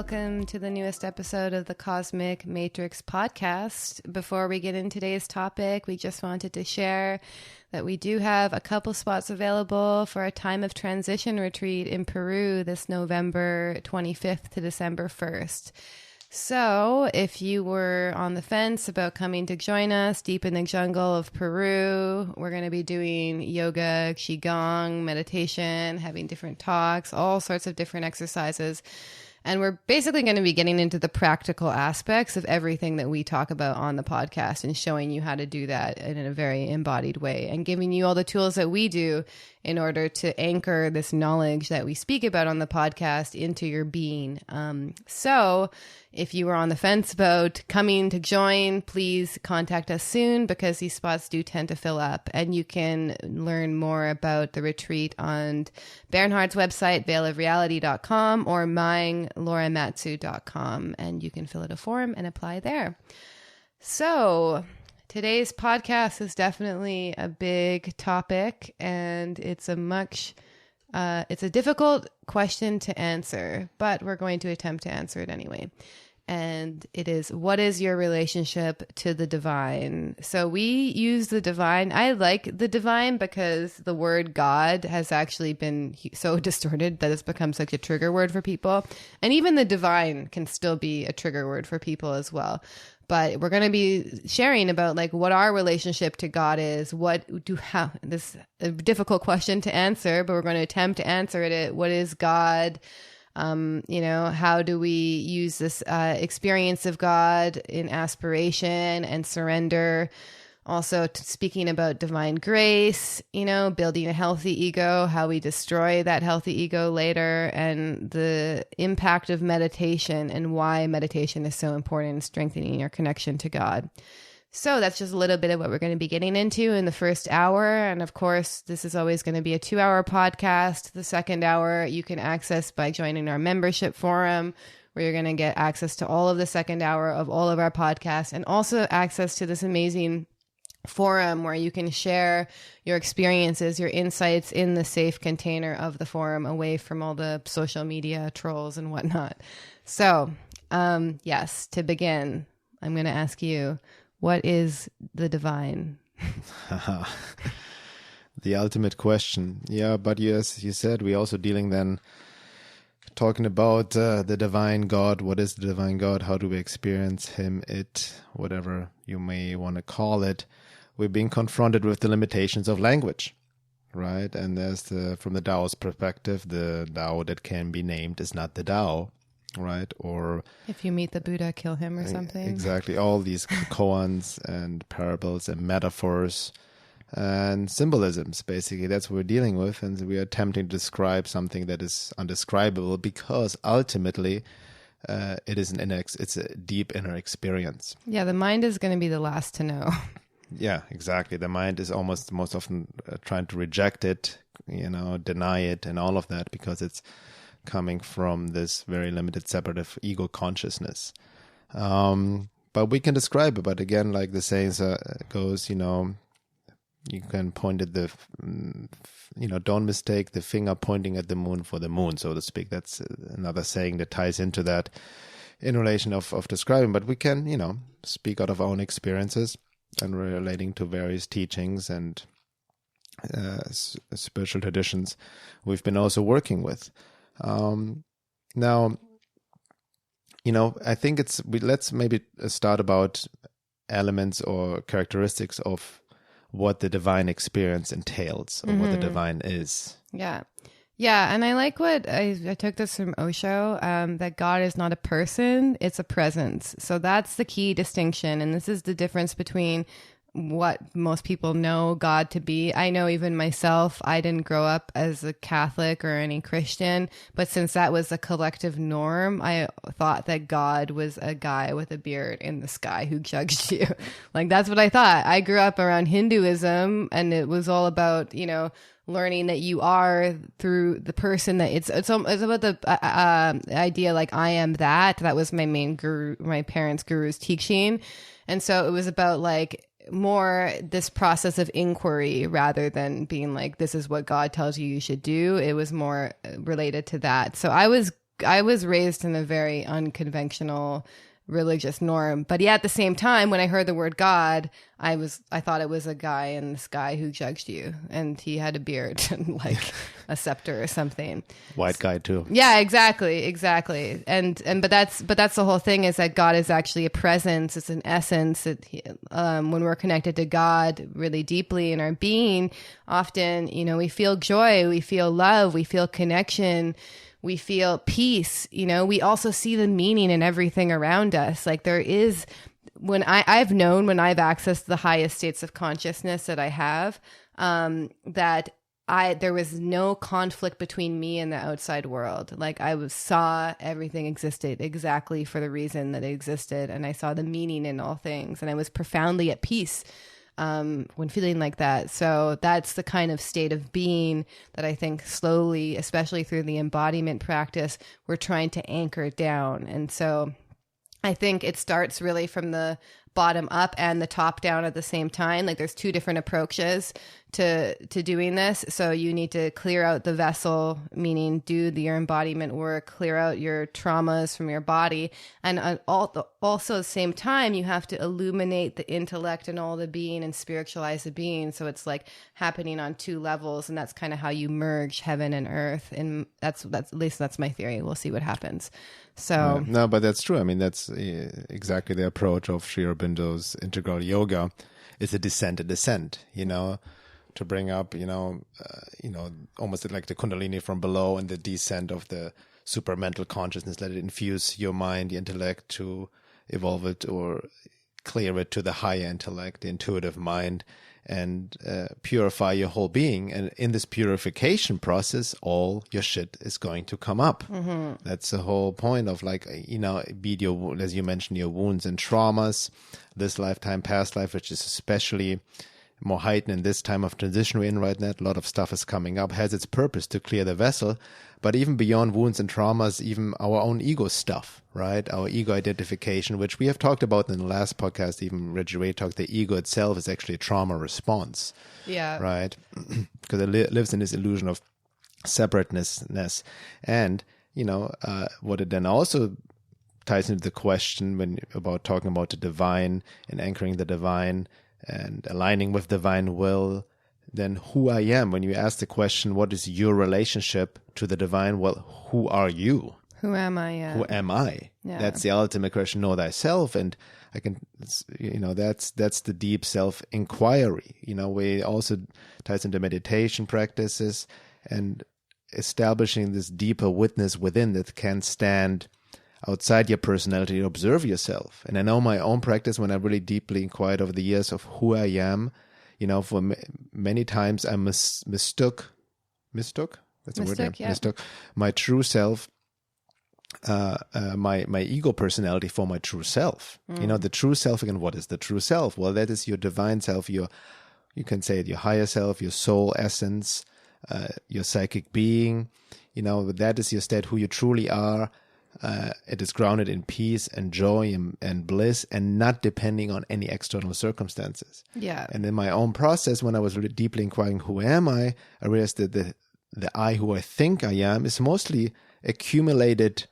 welcome to the newest episode of the Cosmic Matrix podcast. Before we get into today's topic, we just wanted to share that we do have a couple spots available for a time of transition retreat in Peru this November 25th to December 1st. So if you were on the fence about coming to join us deep in the jungle of Peru, we're going to be doing yoga, qigong, meditation, having different talks, all sorts of different exercises. And we're basically going to be getting into the practical aspects of everything that we talk about on the podcast and showing you how to do that in a very embodied way and giving you all the tools that we do in order to anchor this knowledge that we speak about on the podcast into your being. So if you were on the fence about coming to join, please contact us soon because these spots do tend to fill up. And you can learn more about the retreat on Bernhard's website, veilofreality.com, or mine, lauramatsu.com. And you can fill out a form and apply there. So today's podcast is definitely a big topic, and it's a difficult question to answer, but we're going to attempt to answer it anyway. And it is, what is your relationship to the divine? So we use the divine. I like the divine because the word God has actually been so distorted that it's become such a trigger word for people. And even the divine can still be a trigger word for people as well. But we're going to be sharing about like what our relationship to God is. This a difficult question to answer, but we're going to attempt to answer it. What is God? How do we use this experience of God in aspiration and surrender? Also speaking about divine grace, building a healthy ego, how we destroy that healthy ego later, and the impact of meditation and why meditation is so important in strengthening your connection to God. So that's just a little bit of what we're going to be getting into in the first hour. And of course, this is always going to be a 2-hour podcast. The second hour you can access by joining our membership forum, where you're going to get access to all of the second hour of all of our podcasts, and also access to this amazing forum where you can share your experiences, your insights in the safe container of the forum, away from all the social media trolls and whatnot. So, yes, to begin, I'm going to ask you, what is the divine? The ultimate question. Yeah, but as you said, we're also talking about the divine God. What is the divine God? How do we experience him, it, whatever you may want to call it? We're being confronted with the limitations of language, right? And from the Tao's perspective, the Tao that can be named is not the Tao, right? Or if you meet the Buddha, kill him or something. Exactly. All these koans and parables and metaphors and symbolisms, basically, that's what we're dealing with. And we are attempting to describe something that is undescribable because ultimately it is it's a deep inner experience. Yeah, the mind is going to be the last to know. Yeah, exactly. The mind is most often trying to reject it, deny it and all of that because it's coming from this very limited separative ego consciousness. But we can describe it. But again, like the saying goes, you can point at don't mistake the finger pointing at the moon for the moon, so to speak. That's another saying that ties into that in relation of describing. But we can, speak out of our own experiences and relating to various teachings and spiritual traditions we've been also working with. Now, I think let's maybe start about elements or characteristics of what the divine experience entails or what the divine is. Yeah. Yeah. And I like what I took this from Osho, that God is not a person, it's a presence. So that's the key distinction. And this is the difference between what most people know God to be. I know even myself, I didn't grow up as a Catholic or any Christian, but since that was a collective norm, I thought that God was a guy with a beard in the sky who judged you. Like, that's what I thought. I grew up around Hinduism, and it was all about, learning that you are through the person that it's about the idea like I am that. That was my main guru, my parents' guru's teaching. And so it was about like more this process of inquiry rather than being like, this is what God tells you should do. It was more related to that. So I was I was raised in a very unconventional religious norm, but yeah, at the same time, when I heard the word God, I thought it was a guy in the sky who judged you, and he had a beard and like a scepter or something. White guy too. Yeah, exactly. But that's the whole thing, is that God is actually a presence. It's an essence. When we're connected to God really deeply in our being, often, we feel joy, we feel love, we feel connection, we feel peace. We also see the meaning in everything around us. Like there is, when I've known, when I've accessed the highest states of consciousness that I have, that there was no conflict between me and the outside world. Like saw everything existed exactly for the reason that it existed. And I saw the meaning in all things. And I was profoundly at peace when feeling like that. So that's the kind of state of being that I think slowly, especially through the embodiment practice, we're trying to anchor down. And so I think it starts really from the bottom up and the top down at the same time. Like there's two different approaches to doing this. So you need to clear out the vessel, meaning do your embodiment work, clear out your traumas from your body. And also at the same time, you have to illuminate the intellect and all the being and spiritualize the being. So it's like happening on two levels. And that's kind of how you merge heaven and earth. And that's at least that's my theory. We'll see what happens. So no, but that's true. I mean, that's exactly the approach of Sri Aurobindo's integral yoga. It's a descent, to bring up, almost like the Kundalini from below, and the descent of the supramental consciousness. Let it infuse your mind, the intellect, to evolve it or clear it to the higher intellect, the intuitive mind, and purify your whole being. And in this purification process, all your shit is going to come up. Mm-hmm. That's the whole point of be it as you mentioned, your wounds and traumas, this lifetime, past life, which is especially more heightened in this time of transition we're in right now. A lot of stuff is coming up, has its purpose to clear the vessel. But even beyond wounds and traumas, even our own ego stuff, right? Our ego identification, which we have talked about in the last podcast, even Reggie Ray talked, the ego itself is actually a trauma response. Yeah. Right? Because it lives in this illusion of separateness. And, what it then also ties into the question about talking about the divine and anchoring the divine and aligning with divine will, then who I am. When you ask the question, what is your relationship to the divine? Well, who are you? Who am I? Yeah. Who am I? Yeah. That's the ultimate question. Know thyself. And I can, that's the deep self inquiry. We also ties into meditation practices and establishing this deeper witness within that can stand outside your personality to observe yourself. And I know my own practice, when I really deeply inquired over the years of who I am, for many times I mistook, that's a word, yeah. Mistook my true self, my ego personality for my true self. The true self, again, what is the true self? Well, that is your divine self, you can say it, your higher self, your soul essence, your psychic being. That is your state, who you truly are. It is grounded in peace and joy and bliss, and not depending on any external circumstances. Yeah. And in my own process, when I was really deeply inquiring, who am I realized that the I who I think I am is mostly accumulated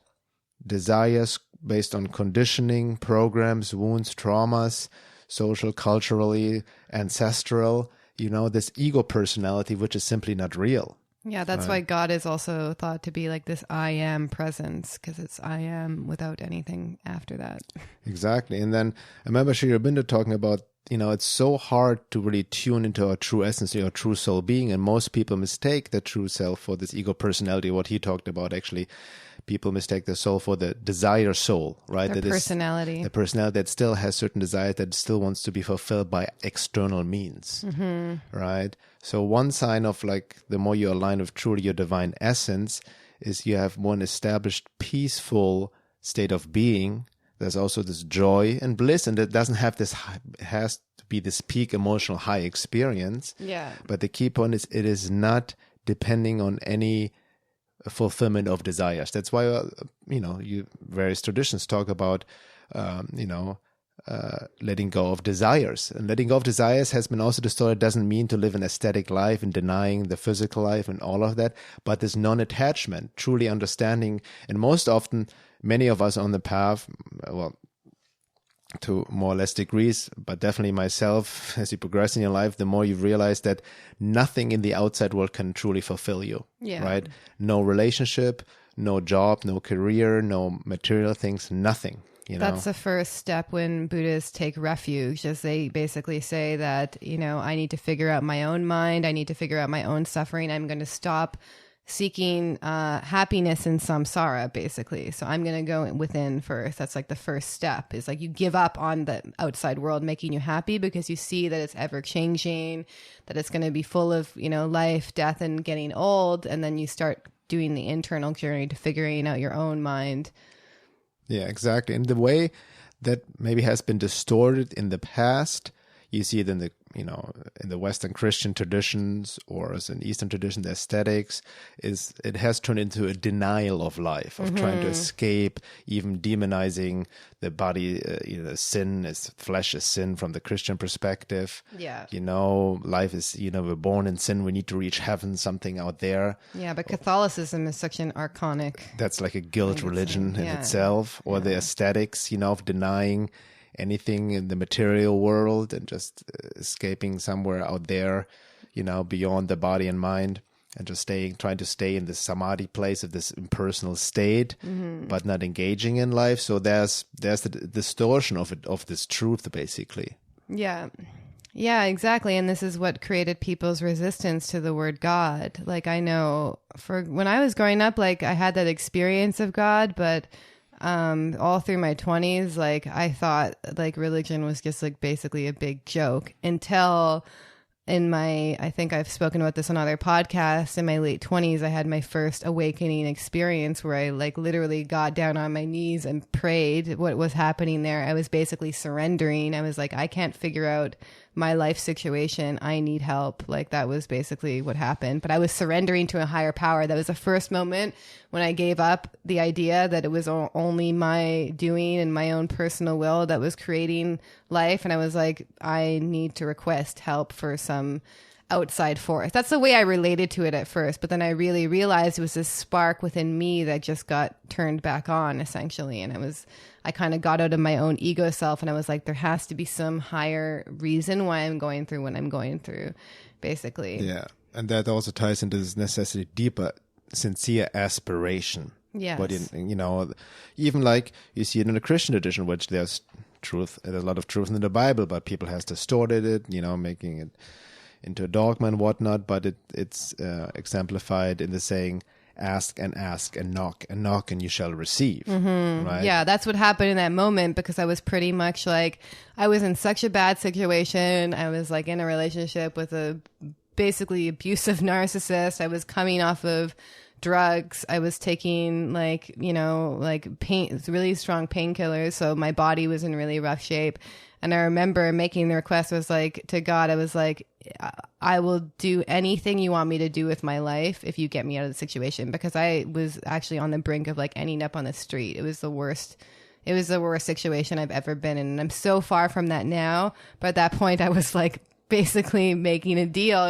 desires based on conditioning, programs, wounds, traumas, social, culturally, ancestral, this ego personality, which is simply not real. Yeah, that's why God is also thought to be like this I am presence, because it's I am without anything after that. Exactly. And then I remember Sri Aurobindo talking about, it's so hard to really tune into our true essence, our true soul being. And most people mistake the true self for this ego personality. What he talked about, actually, people mistake the soul for the desire soul, right? Their personality. The personality that still has certain desires, that still wants to be fulfilled by external means, right? So one sign of the more you align with truly your divine essence is you have one established peaceful state of being. There's also this joy and bliss, and it doesn't have this, it has to be this peak emotional high experience. Yeah. But the key point is it is not depending on any fulfillment of desires. That's why, various traditions talk about, letting go of desires. And letting go of desires has been also distorted. It doesn't mean to live an aesthetic life and denying the physical life and all of that, but this non-attachment, truly understanding. And most often, many of us on the path, well, to more or less degrees, but definitely myself, as you progress in your life, the more you realize that nothing in the outside world can truly fulfill you, right? No relationship, no job, no career, no material things, nothing. That's the first step when Buddhists take refuge, as they basically say that, I need to figure out my own mind. I need to figure out my own suffering. I'm going to stop seeking happiness in samsara, basically. So I'm going to go within first. That's like the first step, is like you give up on the outside world making you happy because you see that it's ever changing, that it's going to be full of, life, death, and getting old. And then you start doing the internal journey to figuring out your own mind. Yeah, exactly. And the way that maybe has been distorted in the past, you see it in the in the Western Christian traditions, or as an Eastern tradition, the aesthetics, is it has turned into a denial of life, of trying to escape, even demonizing the body. Sin is, flesh is sin from the Christian perspective. Yeah. Life is, we're born in sin. We need to reach heaven, something out there. Yeah, but Catholicism is such an archonic. That's like a guilt religion in itself, or the aesthetics, of denying anything in the material world and just escaping somewhere out there, beyond the body and mind, and just trying to stay in this samadhi place of this impersonal state, but not engaging in life. So there's the distortion of this truth, basically. Yeah. Yeah, exactly. And this is what created people's resistance to the word God. Like, I know when I was growing up, like, I had that experience of God, but all through my 20s, like, I thought like religion was just like basically a big joke until I think I've spoken about this on other podcasts, in my late 20s, I had my first awakening experience where I like literally got down on my knees and prayed what was happening there. I was basically surrendering. I was like, I can't figure out my life situation. I need help. Like, that was basically what happened. But I was surrendering to a higher power. That was the first moment when I gave up the idea that it was only my doing and my own personal will that was creating life. And I was like, I need to request help for some outside force. That's the way I related to it at first. But then I really realized it was this spark within me that just got turned back on, essentially. And I kind of got out of my own ego self, and I was like, there has to be some higher reason why I'm going through what I'm going through, basically. Yeah. And that also ties into this necessity, deeper, sincere aspiration. Yes. But, even like you see it in the Christian tradition, which there's a lot of truth in the Bible, but people has distorted it, making it into a dogma and whatnot. But it's exemplified in the saying, ask and knock and you shall receive. Right? Yeah, that's what happened in that moment, because I was pretty much like, I was in such a bad situation. I was like in a relationship with a basically abusive narcissist. I was coming off of drugs. I was taking like really strong painkillers. So my body was in really rough shape. And I remember making the request, was like, to God, I was like, I will do anything you want me to do with my life if you get me out of the situation, because I was actually on the brink of like ending up on the street. It was the worst situation I've ever been in. And I'm so far from that now. But at that point I was like basically making a deal.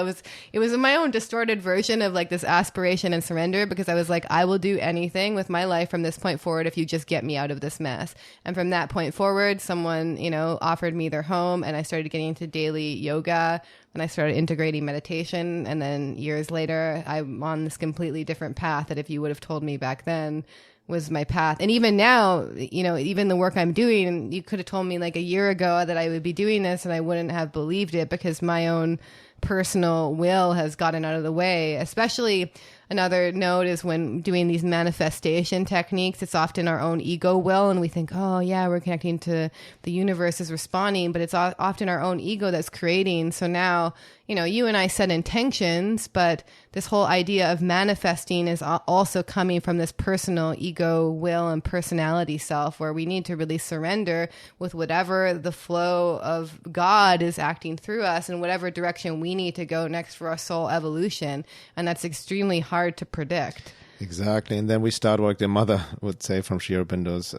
It was my own distorted version of like this aspiration and surrender, because I was like, I will do anything with my life from this point forward if you just get me out of this mess. And from that point forward, someone, offered me their home, and I started getting into daily yoga, and I started integrating meditation. And then years later, I'm on this completely different path that if you would have told me back then was my path. And even now, even the work I'm doing, you could have told me like a year ago that I would be doing this, and I wouldn't have believed it, because my own personal will has gotten out of the way. Especially, another note is when doing these manifestation techniques, it's often our own ego will, and we think, oh yeah, we're connecting to the universe is responding, but it's often our own ego that's creating. So now, you and I set intentions, but this whole idea of manifesting is also coming from this personal ego, will, and personality self, where we need to really surrender with whatever the flow of God is acting through us, and whatever direction we need to go next for our soul evolution. And that's extremely hard to predict. Exactly. And then we start what the mother would say from Sri Aurobindo's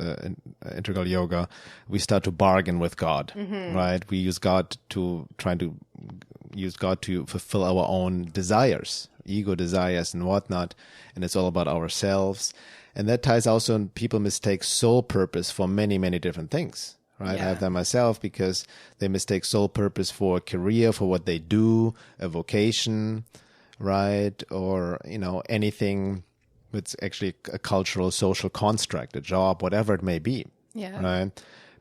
integral yoga. We start to bargain with God, right? We use God to fulfill our own desires, ego desires and whatnot. And it's all about ourselves. And that ties also in people mistake soul purpose for many, many different things, right? Yeah. I have that myself because they mistake soul purpose for a career, for what they do, a vocation, right? Or, anything. It's actually a cultural, social construct, a job, whatever it may be. Yeah. Right.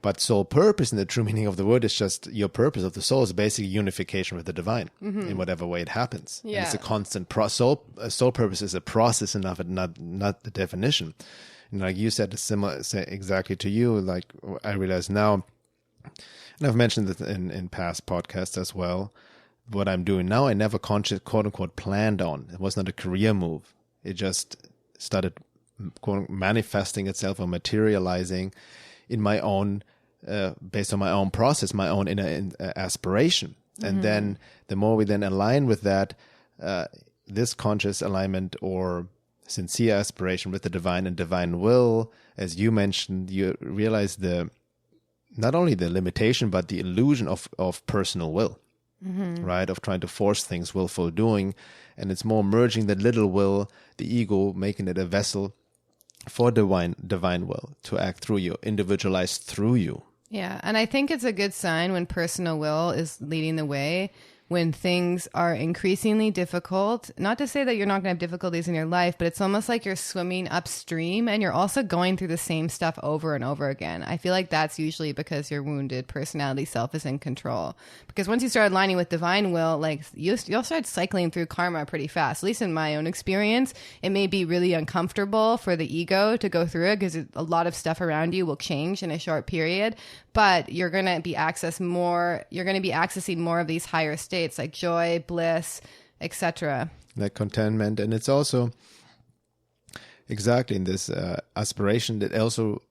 But soul purpose in the true meaning of the word is just your purpose of the soul is basically unification with the divine in whatever way it happens. Yeah. And it's a constant soul purpose is a process enough, not the definition. And like you said, say exactly to you, like I realize now, and I've mentioned this in past podcasts as well, what I'm doing now, I never quote unquote planned on. It was not a career move. It just started manifesting itself or materializing in my own, based on my own process, my own inner aspiration. And then the more we then align with that, this conscious alignment or sincere aspiration with the divine and divine will, as you mentioned, you realize not only the limitation, but the illusion of personal will. Right, of trying to force things, willful doing, and it's more merging the little will, the ego, making it a vessel for divine will to act through you, individualized through you. Yeah, and I think it's a good sign when personal will is leading the way, when things are increasingly difficult. Not to say that you're not going to have difficulties in your life, but it's almost like you're swimming upstream and you're also going through the same stuff over and over again. I feel like that's usually because your wounded personality self is in control. Because once you start aligning with divine will, like you'll start cycling through karma pretty fast. At least in my own experience, it may be really uncomfortable for the ego to go through it because a lot of stuff around you will change in a short period. But you're going to be accessing more of these higher states like joy, bliss, etc. Like contentment. And it's also exactly in this aspiration that also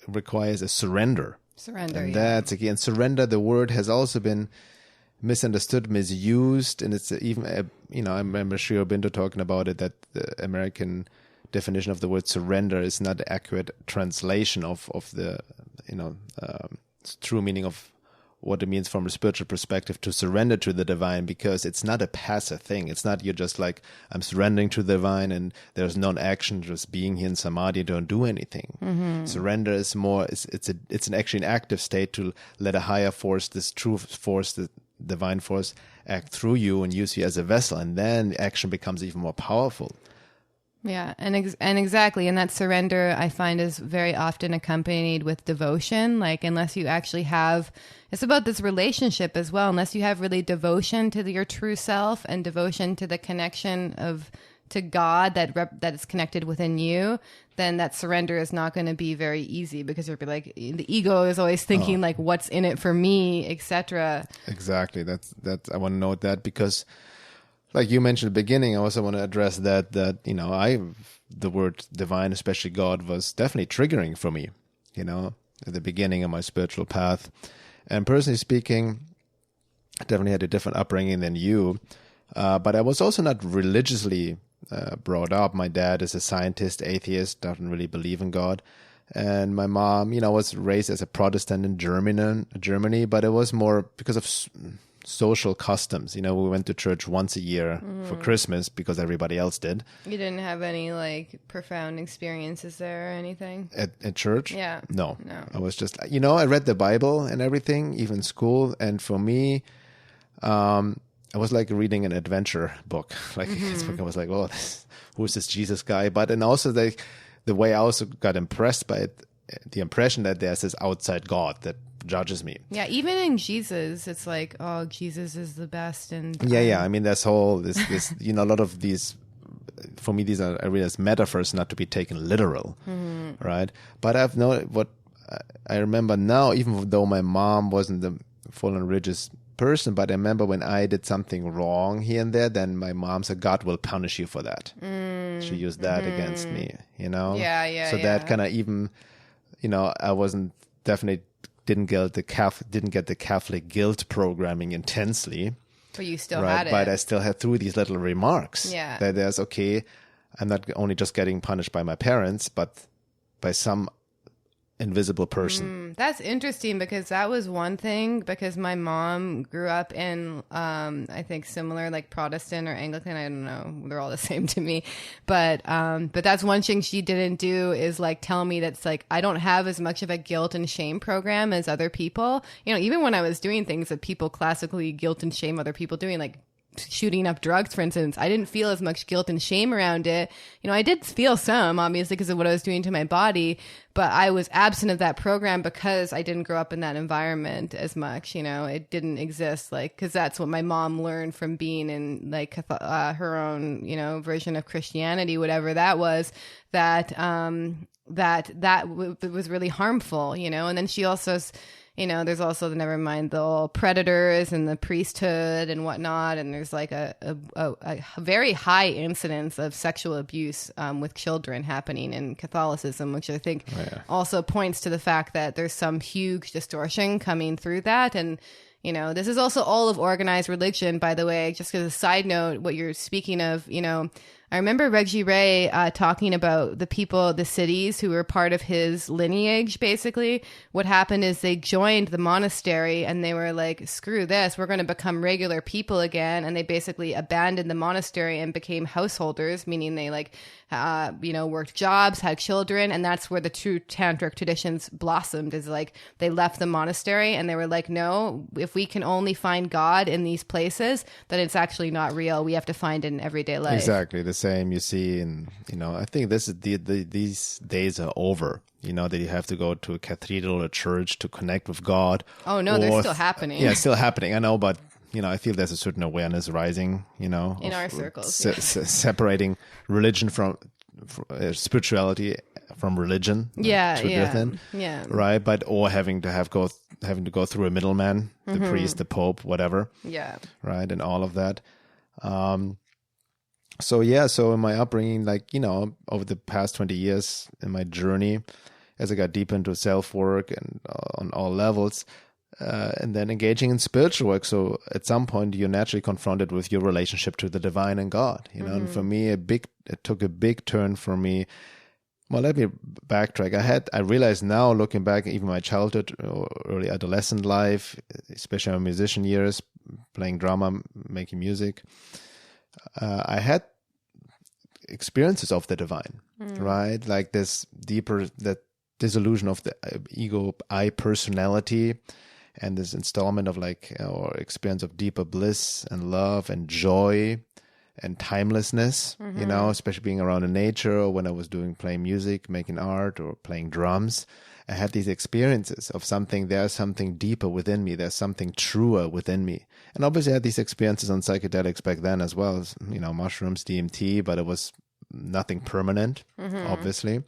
requires a surrender. And that's again, surrender, the word has also been misunderstood, misused. And it's even, I remember Sri Aurobindo talking about it, that the American definition of the word surrender is not the accurate translation of the, true meaning of what it means from a spiritual perspective to surrender to the divine, because it's not a passive thing. It's not you're just like, I'm surrendering to the divine and there's no action, just being here in samadhi, don't do anything. Surrender is more, it's actually an active state to let a higher force, this true force, the divine force, act through you and use you as a vessel. And then action becomes even more powerful. Yeah, and exactly. And that surrender, I find, is very often accompanied with devotion. Like, unless you actually have, it's about this relationship as well. Unless you have really devotion to your true self and devotion to the connection to God that is connected within you, then that surrender is not going to be very easy, because you'll be like, the ego is always thinking like, what's in it for me, etc. Exactly. That's I want to note that, because like you mentioned at the beginning, I also want to address that the word divine, especially God, was definitely triggering for me, at the beginning of my spiritual path. And personally speaking, I definitely had a different upbringing than you, but I was also not religiously brought up. My dad is a scientist, atheist, doesn't really believe in God. And my mom, was raised as a Protestant in Germany, but it was more because of social customs. We went to church once a year for Christmas because everybody else did. You didn't have any like profound experiences there or anything at church? Yeah. No. I was just, I read the Bible and everything, even school. And for me, I was like reading an adventure book. Like this book, I was like, oh, who's this Jesus guy? But and also the way I also got impressed by it, the impression that there's this outside God that judges me. Yeah, even in Jesus, it's like, oh, Jesus is the best. And I mean, this whole this a lot of these, for me, these are I realize metaphors, not to be taken literal, right? But I've known what I remember now, even though my mom wasn't the full and religious person, but I remember when I did something wrong here and there, then my mom said, God will punish you for that. She used that against me, Yeah. So that kind of even, I wasn't definitely didn't get the Catholic guilt programming intensely. But you still had it. But I still had through these little remarks. Yeah. That there's, okay, I'm not only just getting punished by my parents, but by some invisible person. That's interesting, because that was one thing, because my mom grew up in, I think similar, like Protestant or Anglican. I don't know. They're all the same to me. But that's one thing she didn't do, is like tell me that's like, I don't have as much of a guilt and shame program as other people. You know, even when I was doing things that people classically guilt and shame other people doing, like shooting up drugs, for instance, I didn't feel as much guilt and shame around it. You know, I did feel some, obviously, because of what I was doing to my body, but I was absent of that program because I didn't grow up in that environment as much. You know, it didn't exist, like, because that's what my mom learned from being in like her own, you know, version of Christianity, whatever that was, that was really harmful, you know. And then she also, you know, there's also, never mind, the old predators and the priesthood and whatnot. And there's like a very high incidence of sexual abuse with children happening in Catholicism, which I think also points to the fact that there's some huge distortion coming through that. And, you know, this is also all of organized religion, by the way. Just as a side note, what you're speaking of, you know, I remember Reggie Ray talking about the people, the cities who were part of his lineage, basically. What happened is they joined the monastery and they were like, screw this, we're going to become regular people again. And they basically abandoned the monastery and became householders, meaning they like, you know, worked jobs, had children. And that's where the true tantric traditions blossomed, is like they left the monastery and they were like, no, if we can only find God in these places, then it's actually not real. We have to find it in everyday life. Exactly. The same you see in, you know, I think this is these days are over, you know, that you have to go to a cathedral or church to connect with God. Oh no, they're still happening. Yeah, still happening. I know, but you know, I feel there's a certain awareness rising, you know, in our circles, separating religion from spirituality from religion. Yeah. Right. But, or having to go through a middleman, the priest, the pope, whatever. Yeah. Right. And all of that. So in my upbringing, like, you know, over the past 20 years in my journey, as I got deep into self-work and on all levels, and then engaging in spiritual work. So at some point, you're naturally confronted with your relationship to the divine and God, you know. And for me, it took a big turn for me. Well, let me backtrack. I realized now, looking back, even my childhood or early adolescent life, especially my musician years, playing drama, making music, I had experiences of the divine, right? Like this deeper, that dissolution of the ego, I personality, and this installment of like, or experience of deeper bliss and love and joy and timelessness, you know, especially being around in nature, or when I was playing music, making art, or playing drums. I had these experiences of there's something deeper within me. There's something truer within me. And obviously I had these experiences on psychedelics back then as well, as, you know, mushrooms, DMT, but it was nothing permanent, obviously.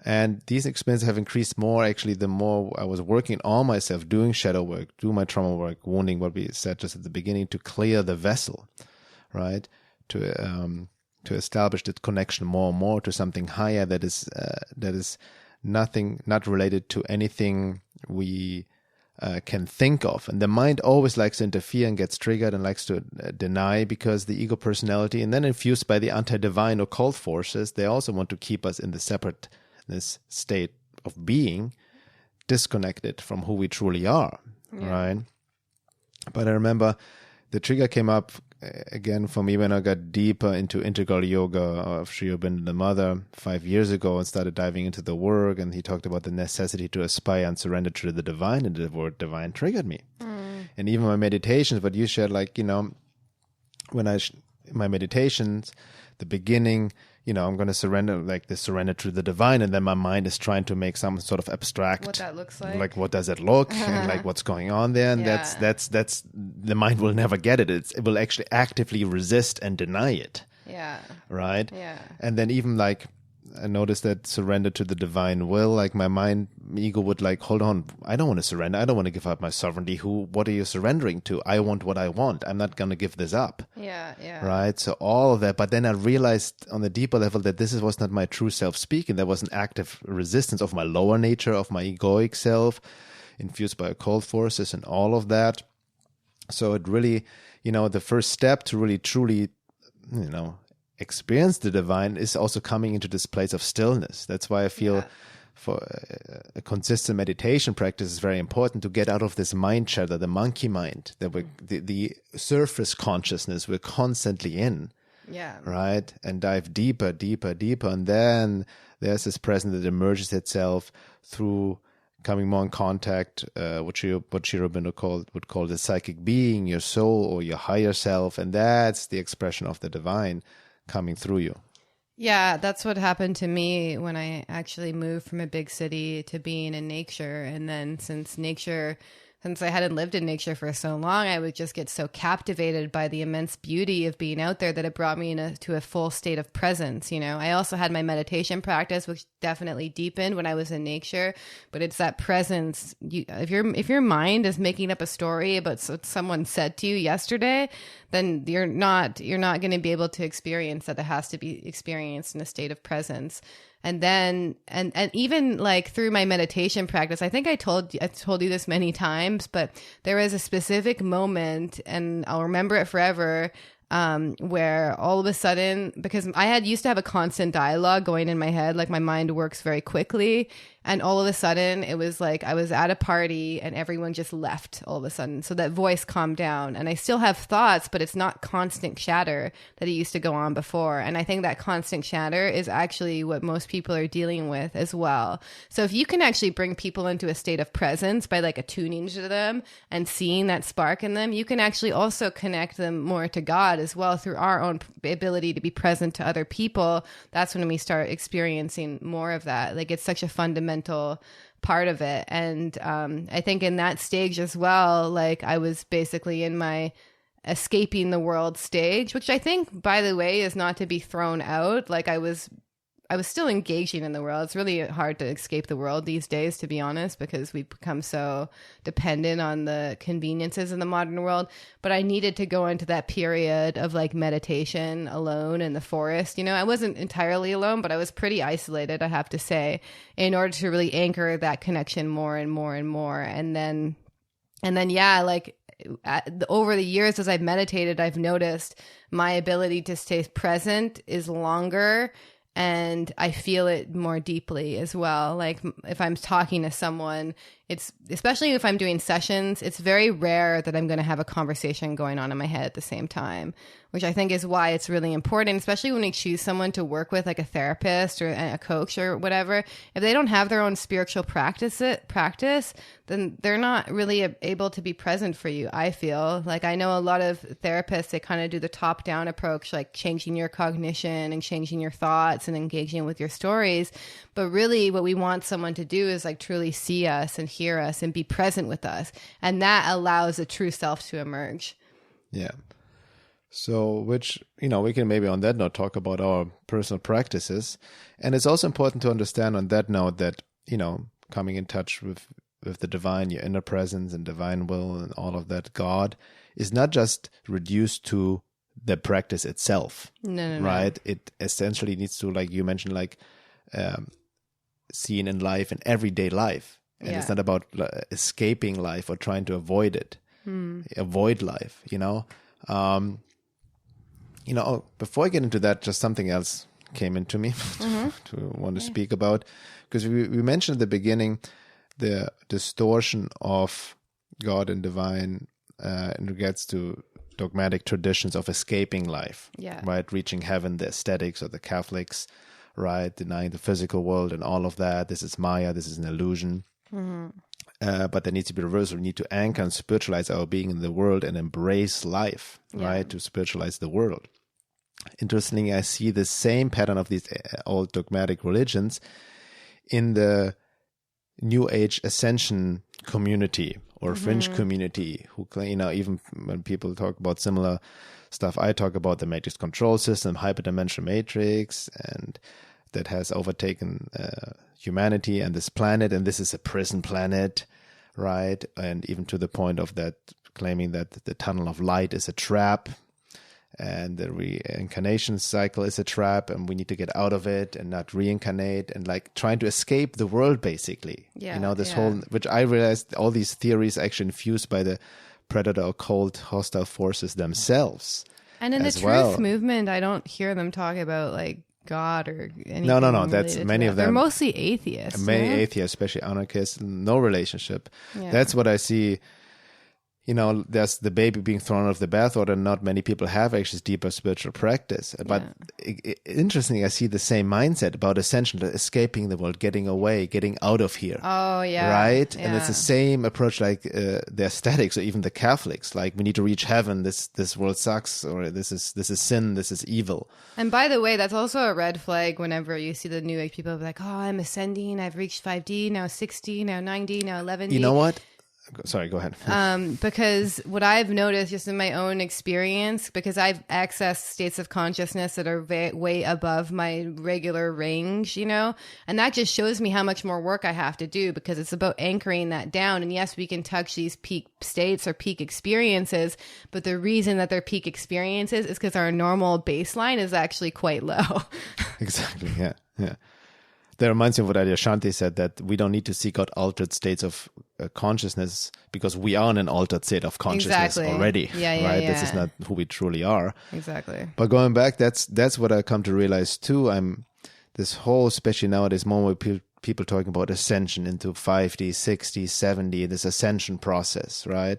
And these experiences have increased more, actually, the more I was working on myself, doing shadow work, doing my trauma work, wounding, what we said just at the beginning, to clear the vessel, right? To establish that connection more and more to something higher that is not related to anything we can think of. And the mind always likes to interfere and gets triggered and likes to deny, because the ego personality, and then infused by the anti-divine occult forces, they also want to keep us in the separateness state of being, disconnected from who we truly are, right? But I remember the trigger came up again for me when I got deeper into integral yoga of Sri Aurobindo the Mother 5 years ago, and started diving into the work. And he talked about the necessity to aspire and surrender to the divine, and the word divine triggered me. And even my meditations, but you shared, like, you know, when my meditations, the beginning, you know, I'm going to surrender, like the surrender to the divine, and then my mind is trying to make some sort of abstract, what that looks like what does it look, and like what's going on there, and that's the mind will never get it. It will actually actively resist and deny it. Yeah. Right. Yeah. And then even like I noticed that surrender to the divine will, like my ego would like, hold on, I don't want to surrender. I don't want to give up my sovereignty. What are you surrendering to? I want what I want. I'm not going to give this up. Yeah, yeah. Right? So all of that. But then I realized on the deeper level that this was not my true self speaking. There was an active resistance of my lower nature, of my egoic self, infused by occult forces and all of that. So it really, the first step to really truly, experience the divine is also coming into this place of stillness. That's why I feel for a consistent meditation practice is very important to get out of this mind chatter, the monkey mind, that the surface consciousness we're constantly in. Yeah. Right? And dive deeper, deeper, deeper. And then there's this presence that emerges itself through coming more in contact, what Shirobindra would call the psychic being, your soul or your higher self. And that's the expression of the divine coming through you. Yeah, that's what happened to me when I actually moved from a big city to being in nature. And then since I hadn't lived in nature for so long, I would just get so captivated by the immense beauty of being out there that it brought me to a full state of presence. You know, I also had my meditation practice, which definitely deepened when I was in nature, but it's that presence. If your mind is making up a story about what someone said to you yesterday, then you're not going to be able to experience that. It has to be experienced in a state of presence. And then, and even like through my meditation practice, I think I told you this many times, but there was a specific moment, and I'll remember it forever, where all of a sudden, because I used to have a constant dialogue going in my head, like my mind works very quickly. And all of a sudden it was like I was at a party and everyone just left all of a sudden. So that voice calmed down, and I still have thoughts, but it's not constant chatter that it used to go on before. And I think that constant chatter is actually what most people are dealing with as well. So if you can actually bring people into a state of presence by like attuning to them and seeing that spark in them, you can actually also connect them more to God as well through our own ability to be present to other people. That's when we start experiencing more of that. Like it's such a fundamental part of it. And I think in that stage as well, like I was basically in my escaping the world stage, which I think, by the way, is not to be thrown out. Like I was still engaging in the world. It's really hard to escape the world these days, to be honest, because we've become so dependent on the conveniences in the modern world. But I needed to go into that period of like meditation alone in the forest. You know, I wasn't entirely alone, but I was pretty isolated, I have to say, in order to really anchor that connection more and more and more. And then, yeah, like over the years as I've meditated, I've noticed my ability to stay present is longer, and I feel it more deeply as well. Like if I'm talking to someone, it's, especially if I'm doing sessions, it's very rare that I'm going to have a conversation going on in my head at the same time, which I think is why it's really important, especially when we choose someone to work with, like a therapist or a coach or whatever. If they don't have their own spiritual practice, then they're not really able to be present for you, I feel. Like I know a lot of therapists, they kind of do the top-down approach, like changing your cognition and changing your thoughts and engaging with your stories. But really what we want someone to do is like truly see us and hear us and be present with us. And that allows a true self to emerge. Yeah. So, which, you know, we can maybe on that note talk about our personal practices. And it's also important to understand on that note that, you know, coming in touch with the divine, your inner presence and divine will and all of that, God, is not just reduced to the practice itself. No. Right? It essentially needs to, like you mentioned, like seen in life, in everyday life. And it's not about escaping life or trying to avoid it. Avoid life, you know. Before I get into that, just something else came into me to want to speak about, because we mentioned at the beginning the distortion of God and divine in regards to dogmatic traditions of escaping life, right? Reaching heaven, the ascetics or the Catholics, right? Denying the physical world and all of that. This is Maya, this is an illusion. But there needs to be reversal. We need to anchor and spiritualize our being in the world and embrace life, right? To spiritualize the world. Interestingly, I see the same pattern of these old dogmatic religions in the New Age Ascension community or fringe community, who claim, you know, even when people talk about similar stuff, I talk about the matrix control system, hyperdimensional matrix, and that has overtaken humanity and this planet, and this is a prison planet, right? And even to the point of that claiming that the tunnel of light is a trap, and the reincarnation cycle is a trap, and we need to get out of it and not reincarnate, and like trying to escape the world, basically. You know, this whole, which I realized all these theories actually infused by the predator occult hostile forces themselves. And in the as truth well. movement, I don't hear them talk about like God or anything. No. That's many of them. They're mostly atheists. Many no? atheists, especially anarchists, no relationship. Yeah. That's what I see. You know, there's the baby being thrown out of the bathwater. Not many people have actually deeper spiritual practice. But interestingly, I see the same mindset about ascension, escaping the world, getting away, getting out of here. Oh, yeah. Right? Yeah. And it's the same approach like the aesthetics or even the Catholics. Like, we need to reach heaven. This world sucks, or this is sin. This is evil. And by the way, that's also a red flag whenever you see the New Age people be like, oh, I'm ascending. I've reached 5D, now 6D, now 9D, now 11D. You know what? Sorry, go ahead. Because what I've noticed just in my own experience, because I've accessed states of consciousness that are way above my regular range, you know, and that just shows me how much more work I have to do, because it's about anchoring that down. And yes, we can touch these peak states or peak experiences, but the reason that they're peak experiences is because our normal baseline is actually quite low. Exactly. Yeah. That reminds me of what Adi Shanti said, that we don't need to seek out altered states of consciousness because we are in an altered state of consciousness already. Right? This is not who we truly are. Exactly. But going back, that's what I come to realize too. This whole, especially nowadays, moment with people talking about ascension into 5D, 6D, 7D, this ascension process, right?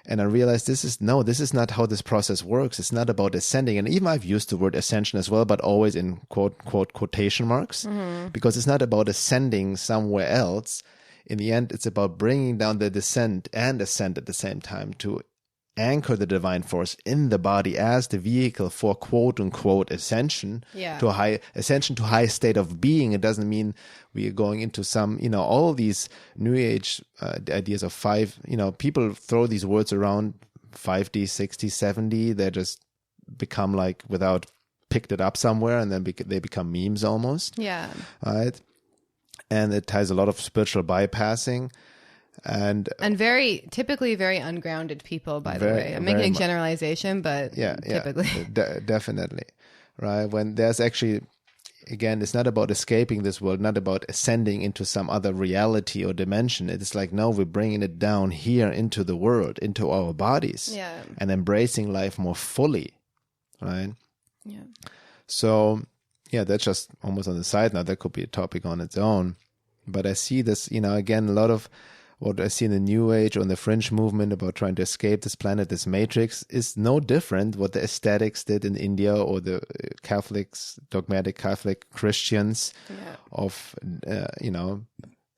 And I realized this is not how this process works. It's not about ascending. And even I've used the word ascension as well, but always in quote quotation marks, because it's not about ascending somewhere else. In the end, it's about bringing down the descent and ascent at the same time to anchor the divine force in the body as the vehicle for quote unquote ascension to a high state of being. It doesn't mean we are going into some, all these New Age ideas of people throw these words around 5D, 6D, 7D. They just become like without picked it up somewhere, and then they become memes almost. Yeah. Right. And it has a lot of spiritual bypassing. And typically very ungrounded people, by the way. I'm making a generalization, but typically. Definitely. Right. When there's actually, again, it's not about escaping this world, not about ascending into some other reality or dimension. It's like, no, we're bringing it down here into the world, into our bodies, and embracing life more fully. Right. Yeah. So, that's just almost on the side now. That could be a topic on its own. But I see this, again, a lot of what I see in the New Age or in the fringe movement about trying to escape this planet, this matrix, is no different what the aesthetics did in India or the Catholics, dogmatic Catholic Christians of,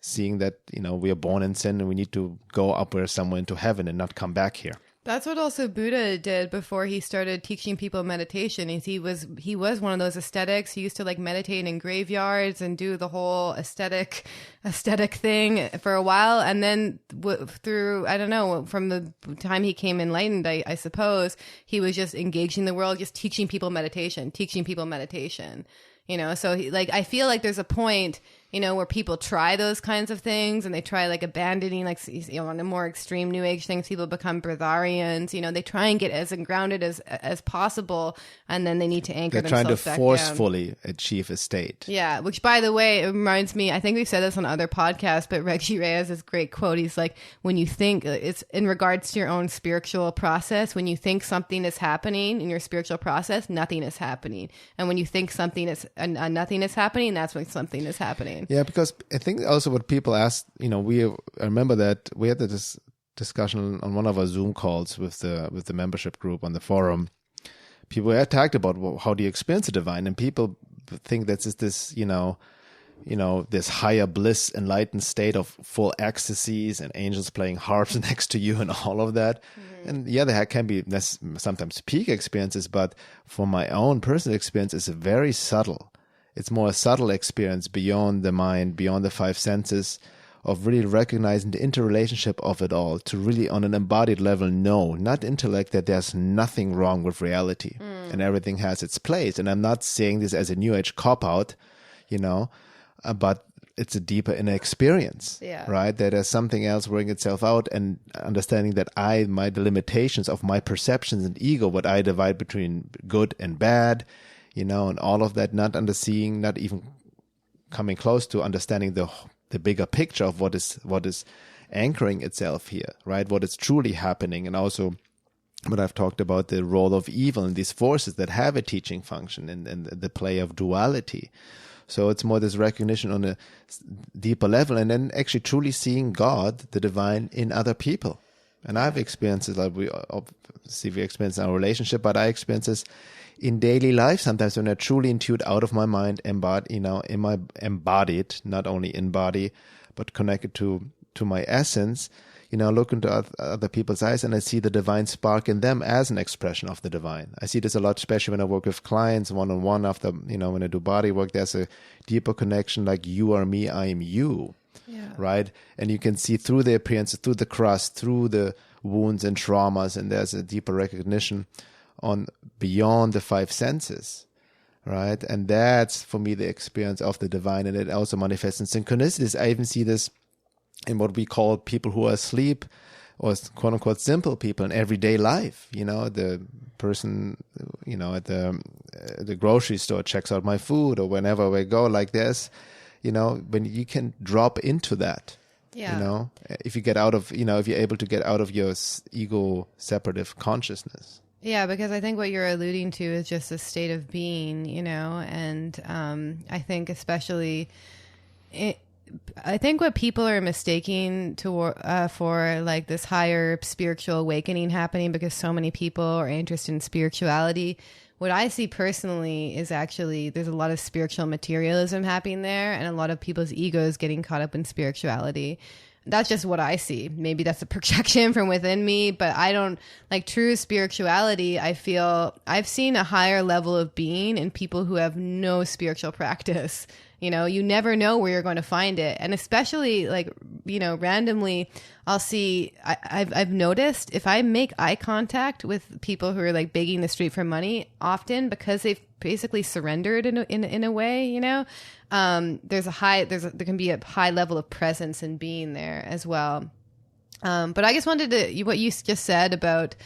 seeing that, we are born in sin and we need to go upward somewhere into heaven and not come back here. That's what also Buddha did before he started teaching people meditation. He was one of those ascetics. He used to like meditate in graveyards and do the whole aesthetic thing for a while. And then through, I don't know, from the time he came enlightened, I suppose, he was just engaging the world, just teaching people meditation. So I feel like there's a point, where people try those kinds of things and they try like abandoning, on the more extreme New Age things, people become breatharians, they try and get as grounded as possible, and then they need to anchor themselves back down. They're trying to forcefully achieve a state. Yeah, which by the way, it reminds me, I think we've said this on other podcasts, but Reggie Ray has this great quote. He's like, when you think, it's in regards to your own spiritual process, when you think something is happening in your spiritual process, nothing is happening. And when you think something is nothing is happening, that's when something is happening. Yeah, because I think also what people ask, I remember that we had this discussion on one of our Zoom calls with the membership group on the forum. People had talked about, well, how do you experience the divine? And people think that's just this, this higher bliss, enlightened state of full ecstasies and angels playing harps next to you and all of that. Mm-hmm. And there can be sometimes peak experiences, but for my own personal experience, it's very subtle. It's more a subtle experience beyond the mind, beyond the five senses, of really recognizing the interrelationship of it all, to really on an embodied level know, not intellect, that there's nothing wrong with reality and everything has its place. And I'm not saying this as a New Age cop-out, but it's a deeper inner experience, right? That there's something else working itself out, and understanding that the limitations of my perceptions and ego, what I divide between good and bad, and all of that, not even coming close to understanding the bigger picture of what is anchoring itself here, right? What is truly happening. And also But I've talked about the role of evil and these forces that have a teaching function and the play of duality. So it's more this recognition on a deeper level, and then actually truly seeing God, the divine, in other people. And I've experienced this, like we experience in our relationship, but I experience this in daily life sometimes when I truly intuit out of my mind, embodied, not only in body, but connected to my essence. Look into other people's eyes and I see the divine spark in them as an expression of the divine. I see this a lot, especially when I work with clients one-on-one after, when I do body work, there's a deeper connection, like you are me, I am you, right? And you can see through the appearances, through the crust, through the wounds and traumas, and there's a deeper recognition on beyond the five senses, right? And that's, for me, the experience of the divine, and it also manifests in synchronicities. I even see this in what we call people who are asleep, or quote unquote simple people in everyday life. The person, at the grocery store checks out my food, or whenever we go, like this, when you can drop into that, if you get out of, if you're able to get out of your ego separative consciousness. Yeah, because I think what you're alluding to is just a state of being, and I think especially I think what people are mistaking for like this higher spiritual awakening happening, because so many people are interested in spirituality. What I see personally is actually there's a lot of spiritual materialism happening there, and a lot of people's egos getting caught up in spirituality. That's just what I see. Maybe that's a projection from within me, but I don't like true spirituality. I feel I've seen a higher level of being in people who have no spiritual practice. You never know where you're going to find it. And especially like, randomly I'll see, I've noticed if I make eye contact with people who are like begging the street for money, often because they've basically surrendered in a way, there can be a high level of presence and being there as well. But I just wanted to, what you just said about,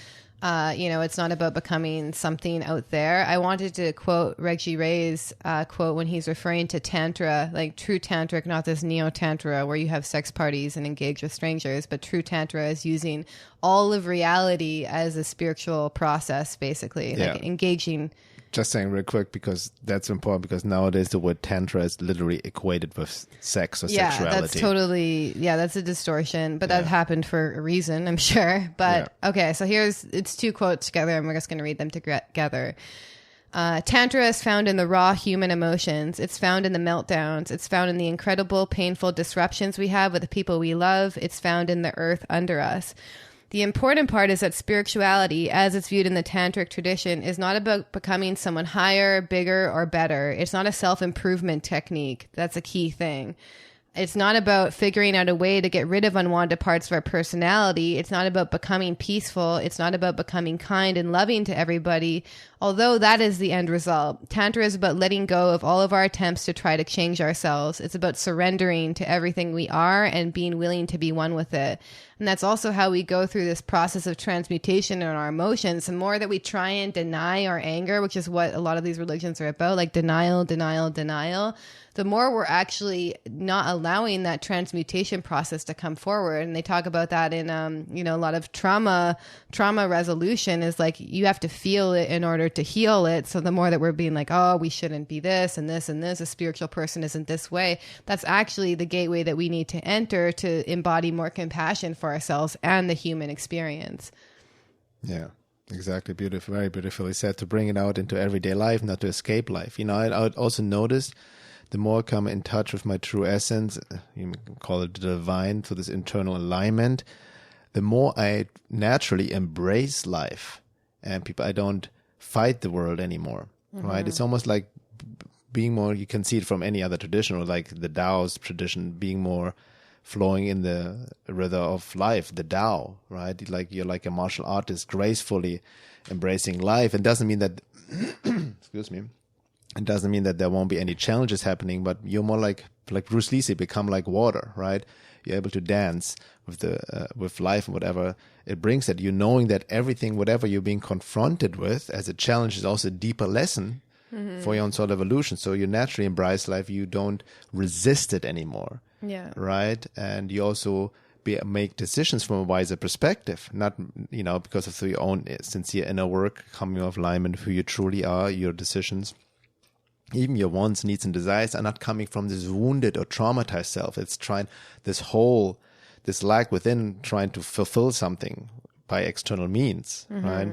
it's not about becoming something out there. I wanted to quote Reggie Ray's quote when he's referring to Tantra, like true Tantric, not this neo-Tantra where you have sex parties and engage with strangers, but true Tantra is using all of reality as a spiritual process, basically, like engaging. Just saying real quick, because that's important, because nowadays the word tantra is literally equated with sex or sexuality. That's a distortion, but that happened for a reason, I'm sure. But okay, so it's two quotes together and we're just going to read them together. Tantra is found in the raw human emotions. It's found in the meltdowns. It's found in the incredible, painful disruptions we have with the people we love. It's found in the earth under us. The important part is that spirituality, as it's viewed in the tantric tradition, is not about becoming someone higher, bigger, or better. It's not a self-improvement technique. That's a key thing. It's not about figuring out a way to get rid of unwanted parts of our personality. It's not about becoming peaceful. It's not about becoming kind and loving to everybody, although that is the end result. Tantra is about letting go of all of our attempts to try to change ourselves. It's about surrendering to everything we are and being willing to be one with it. And that's also how we go through this process of transmutation in our emotions. The more that we try and deny our anger, which is what a lot of these religions are about, like denial, the more we're actually not allowing that transmutation process to come forward. And they talk about that in, a lot of trauma resolution is like, you have to feel it in order to heal it. So the more that we're being like, oh, we shouldn't be this and this and this, a spiritual person isn't this way. That's actually the gateway that we need to enter to embody more compassion for ourselves and the human experience. Yeah. Exactly. Beautiful. Very beautifully said. To bring it out into everyday life, not to escape life. I would also notice the more I come in touch with my true essence, you can call it the divine, through this internal alignment, the more I naturally embrace life. And I don't fight the world anymore, right? It's almost like being more, you can see it from any other tradition, or like the Tao's tradition, being more flowing in the river of life, the Tao, right? Like you're like a martial artist, gracefully embracing life. It doesn't mean that, excuse me, it doesn't mean that there won't be any challenges happening, but you're more like Bruce Lee said, become like water, right? You're able to dance with life and whatever it brings at you, knowing that everything, whatever you're being confronted with as a challenge, is also a deeper lesson for your own soul evolution. So you naturally embrace life. You don't resist it anymore. Yeah. Right. And you also make decisions from a wiser perspective, not, because of your own sincere inner work, coming of alignment, who you truly are, your decisions. Even your wants, needs, and desires are not coming from this wounded or traumatized self. It's trying this lack within, trying to fulfill something by external means, right?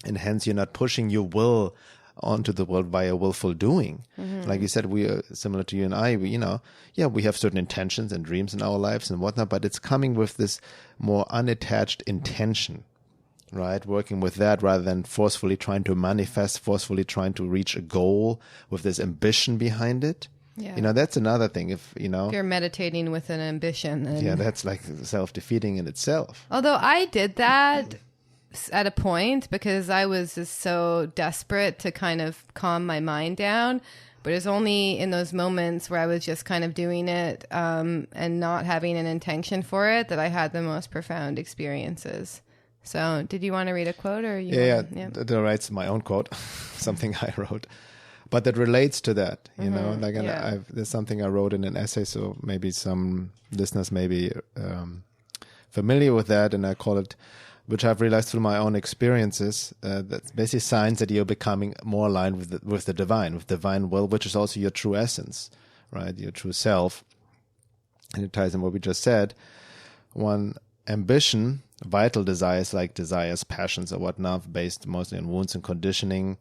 And hence you're not pushing your will onto the world via willful doing. Like you said, we are similar to you and I, we have certain intentions and dreams in our lives and whatnot, but it's coming with this more unattached intention, right? Working with that rather than forcefully trying to manifest, forcefully trying to reach a goal with this ambition behind it. Yeah. That's another thing. If you're meditating with an ambition. And... that's like self-defeating in itself. Although I did that at a point because I was just so desperate to kind of calm my mind down. But it's only in those moments where I was just kind of doing it and not having an intention for it that I had the most profound experiences. So did you want to read a quote or you? Yeah. That writes my own quote, something I wrote. But that relates to that, there's something I wrote in an essay, so maybe some listeners may be familiar with that, and I call it, which I've realized through my own experiences, that's basically signs that you're becoming more aligned with the divine will, which is also your true essence, right? Your true self. And it ties in what we just said. One, ambition, vital desires like desires, passions, or whatnot, based mostly on wounds and conditioning.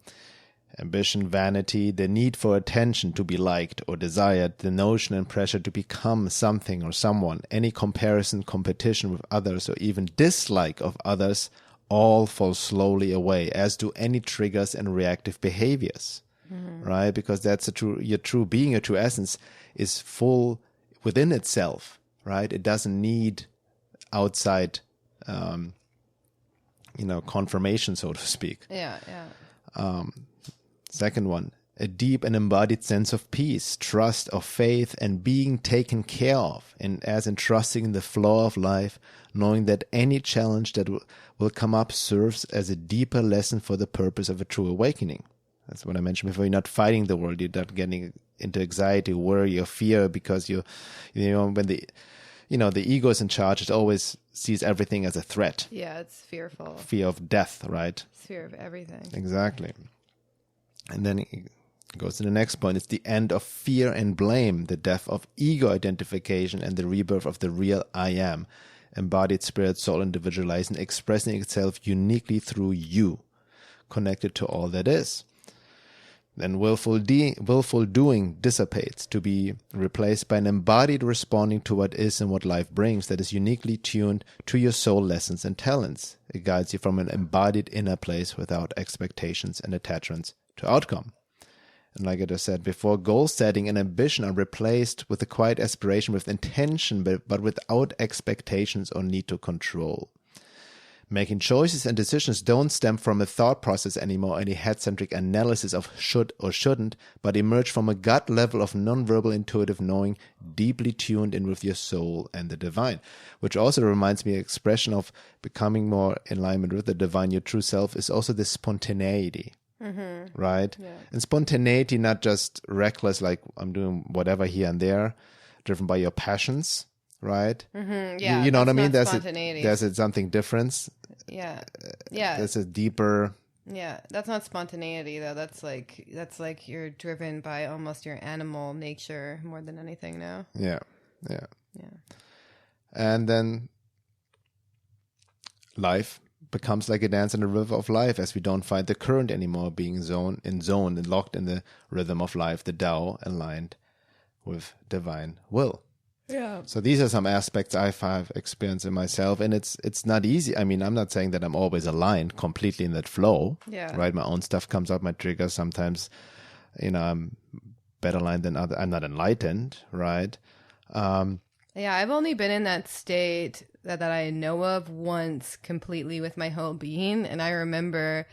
Ambition, vanity, the need for attention, to be liked or desired, the notion and pressure to become something or someone, any comparison, competition with others, or even dislike of others, all fall slowly away, as do any triggers and reactive behaviors, right? Because that's your true being, your true essence is full within itself, right? It doesn't need outside, confirmation, so to speak. Yeah. Second one, a deep and embodied sense of peace, trust, of faith, and being taken care of, and as in trusting in the flow of life, knowing that any challenge that will come up serves as a deeper lesson for the purpose of a true awakening. That's what I mentioned before. You're not fighting the world. You're not getting into anxiety, worry, or fear because when the ego is in charge, it always sees everything as a threat. Yeah, it's fearful. Fear of death, right? It's fear of everything. Exactly. And then it goes to the next point. It's the end of fear and blame, the death of ego identification, and the rebirth of the real I am, embodied spirit, soul, individualizing, expressing itself uniquely through you, connected to all that is. Then willful doing dissipates, to be replaced by an embodied responding to what is and what life brings that is uniquely tuned to your soul lessons and talents. It guides you from an embodied inner place without expectations and attachments to outcome. And like I just said before, goal setting and ambition are replaced with a quiet aspiration with intention, but without expectations or need to control. Making choices and decisions don't stem from a thought process anymore, any head-centric analysis of should or shouldn't, but emerge from a gut level of non-verbal intuitive knowing, deeply tuned in with your soul and the divine. Which also reminds me, expression of becoming more in alignment with the divine, your true self, is also the spontaneity. Right? Yeah. And spontaneity, not just reckless, like I'm doing whatever here and there, driven by your passions, right? Yeah, you know what I mean? There's something different. Yeah. There's a deeper. Yeah, that's not spontaneity though. That's like you're driven by almost your animal nature more than anything now. Yeah. And then life becomes like a dance in the river of life, as we don't find the current anymore, being zoned and locked in the rhythm of life, the Tao, aligned with divine will. Yeah. So these are some aspects I've experienced in myself, and it's not easy. I mean, I'm not saying that I'm always aligned completely in that flow. Yeah. Right. My own stuff comes up, my triggers. Sometimes, I'm better aligned than others. I'm not enlightened. Right. Yeah, I've only been in that state that I know of once completely with my whole being. And I remember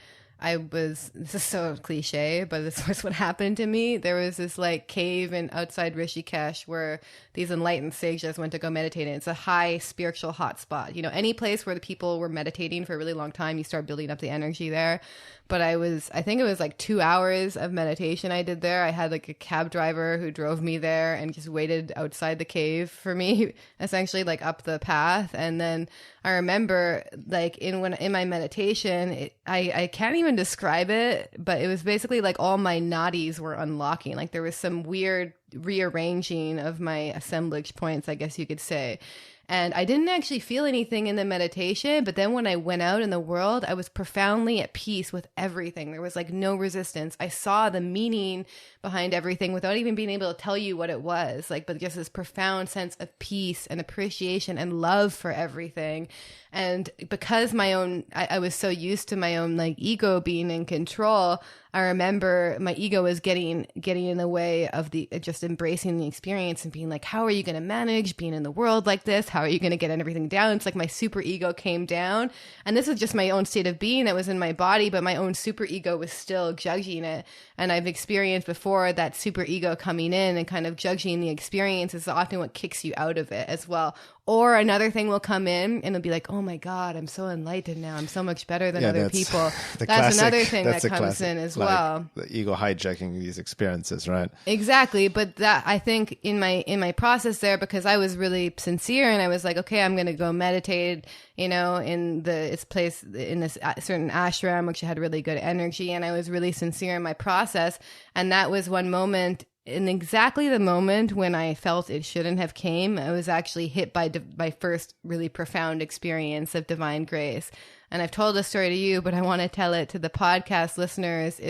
this is so cliche, but this was what happened to me. There was this like cave outside Rishikesh where these enlightened sages went to go meditate in. It's a high spiritual hotspot. You know, any place where the people were meditating for a really long time, you start building up the energy there. But I think it was like 2 hours of meditation I did there. I had like a cab driver who drove me there and just waited outside the cave for me, essentially like up the path. And then I remember like in my meditation, I can't even describe it, but it was basically like all my nadis were unlocking. Like there was some weird rearranging of my assemblage points, I guess you could say. And I didn't actually feel anything in the meditation, but then when I went out in the world, I was profoundly at peace with everything. There was like no resistance. I saw the meaning behind everything without even being able to tell you what it was, like, but just this profound sense of peace and appreciation and love for everything. And because I was so used to my own like ego being in control, I remember my ego was getting in the way of just embracing the experience and being like, how are you going to manage being in the world like this? How are you going to get everything down? It's like my super ego came down, and this is just my own state of being that was in my body, but my own super ego was still judging it. And I've experienced before that super ego coming in and kind of judging the experience is often what kicks you out of it as well. Or another thing will come in and it'll be like, oh my God, I'm so enlightened now. I'm so much better than other people. That's another thing that comes in as well. The ego hijacking these experiences, right? Exactly. But that, I think in my process there, because I was really sincere and I was like, okay, I'm going to go meditate, you know, in this certain ashram, which had really good energy. And I was really sincere in my process. And that was one moment, in exactly the moment when I felt it shouldn't have came, I was actually hit by my first really profound experience of divine grace. And I've told this story to you, but I want to tell it to the podcast listeners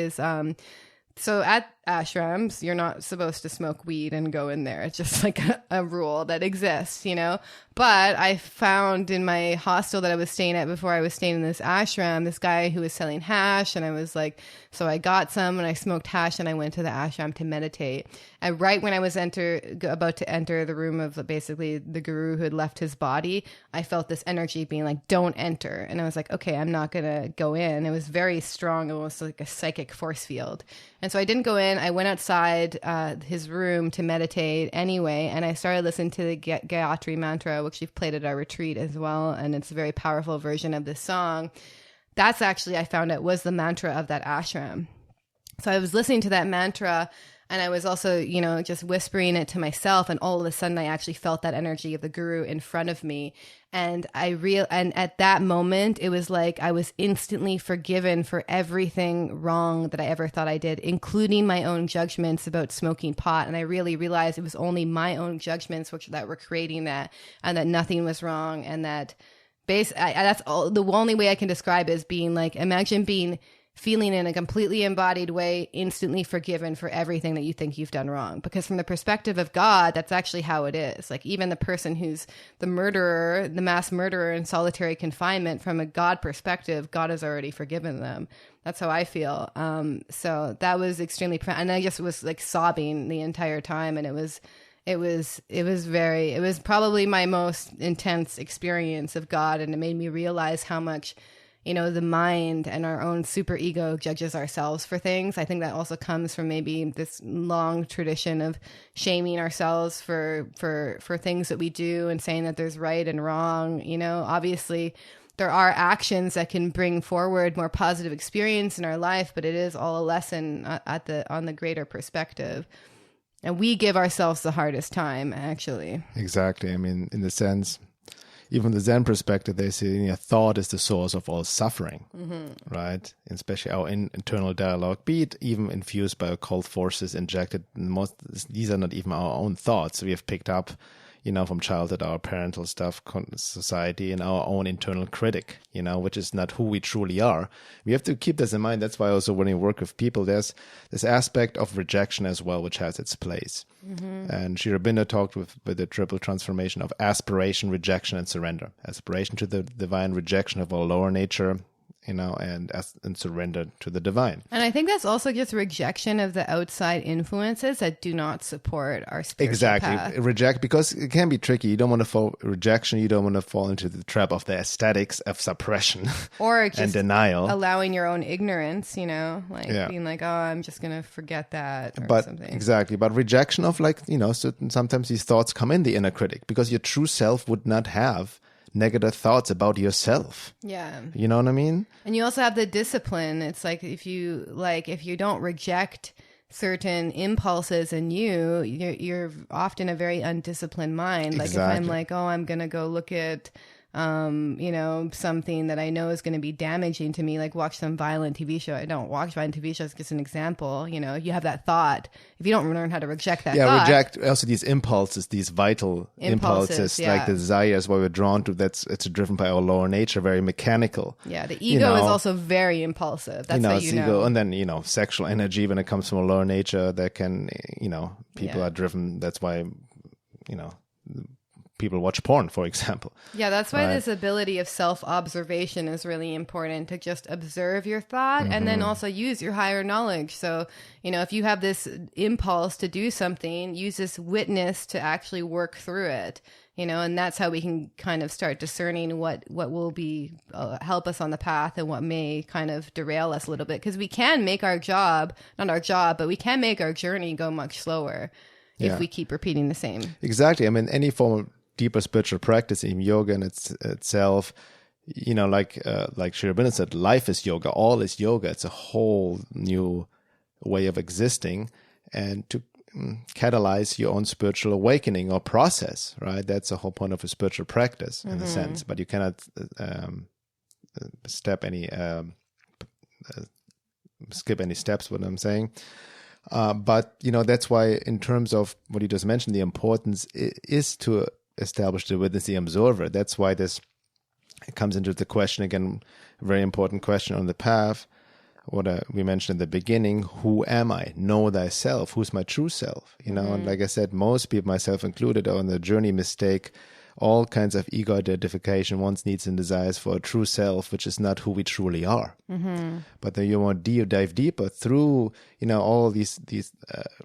so at ashrams, you're not supposed to smoke weed and go in there. It's just like a rule that exists, you know? But I found in my hostel that I was staying at before I was staying in this ashram, this guy who was selling hash. And I was like, so I got some and I smoked hash and I went to the ashram to meditate. And right when I was about to enter the room of basically the guru who had left his body, I felt this energy being like, don't enter. And I was like, okay, I'm not going to go in. It was very strong, almost like a psychic force field. And so I didn't go in. I went outside his room to meditate anyway, and I started listening to the Gayatri mantra, which we've played at our retreat as well, and it's a very powerful version of this song. That's actually, I found out, was the mantra of that ashram. So I was listening to that mantra, and I was also, you know, just whispering it to myself, and all of a sudden I actually felt that energy of the guru in front of me. And and at that moment, it was like I was instantly forgiven for everything wrong that I ever thought I did, including my own judgments about smoking pot. And I really realized it was only my own judgments that were creating that, and that nothing was wrong. And that that's all, the only way I can describe it is being like, imagine feeling in a completely embodied way, instantly forgiven for everything that you think you've done wrong. Because from the perspective of God, that's actually how it is. Like even the person who's the murderer, the mass murderer in solitary confinement, from a God perspective, God has already forgiven them. That's how I feel. So that was extremely, and I just was like sobbing the entire time. And it was probably my most intense experience of God. And it made me realize how much, you know, the mind and our own super ego judges ourselves for things. I think that also comes from maybe this long tradition of shaming ourselves for things that we do and saying that there's right and wrong. You know, obviously there are actions that can bring forward more positive experience in our life, but it is all a lesson on the greater perspective. And we give ourselves the hardest time, actually. Exactly. I mean, in the sense, even from the Zen perspective, they say thought is the source of all suffering, right? And especially our internal dialogue, be it even infused by occult forces injected. These are not even our own thoughts. We have picked up, you know, from childhood, our parental stuff, society, and our own internal critic, you know, which is not who we truly are. We have to keep this in mind. That's why also when you work with people, there's this aspect of rejection as well, which has its place. And Sri Aurobindo talked with the triple transformation of aspiration, rejection, and surrender. Aspiration to the divine, rejection of our lower nature, and surrender to the divine. And I think that's also just rejection of the outside influences that do not support our spiritual path. Reject, because it can be tricky. You don't want to fall rejection. You don't want to fall into the trap of the aesthetics of suppression or just and denial. Allowing your own ignorance, being like, oh, I'm just going to forget that or something. Exactly. But rejection of sometimes these thoughts come in, the inner critic, because your true self would not have negative thoughts about yourself. Yeah. You know what I mean? And you also have the discipline. It's like if you don't reject certain impulses in you're often a very undisciplined mind. Like exactly. If I'm like, oh, I'm going to go look at something that I know is going to be damaging to me, like watch some violent TV show. I don't watch violent TV shows, just an example. You have that thought. If you don't learn how to reject that thought. Reject also these impulses, these vital impulses like the desires, what we're drawn to. It's driven by our lower nature, very mechanical. Yeah, the ego is also very impulsive. That's how you know. Ego. And then, sexual energy, when it comes from a lower nature, that can, people are driven. That's why, people watch porn, for example. Yeah, that's why this ability of self-observation is really important, to just observe your thought and then also use your higher knowledge. So, if you have this impulse to do something, use this witness to actually work through it, and that's how we can kind of start discerning what will be help us on the path and what may kind of derail us a little bit. Because we can make but we can make our journey go much slower if we keep repeating the same. Exactly. I mean, any form of deeper spiritual practice, in yoga in itself, like Sri Aurobindo said, life is yoga, all is yoga. It's a whole new way of existing, and to catalyze your own spiritual awakening or process, right? That's the whole point of a spiritual practice in a sense, but you cannot skip any steps, what I'm saying. But, that's why in terms of what you just mentioned, the importance is to establish the witness, the observer. That's why it comes into the question again, a very important question on the path, what we mentioned in the beginning: who am I? Know thyself. Who's my true self? And like I said, most people, myself included, are on the journey mistake all kinds of ego identification, wants, needs, and desires for a true self, which is not who we truly are. But then you want to dive deeper through, all these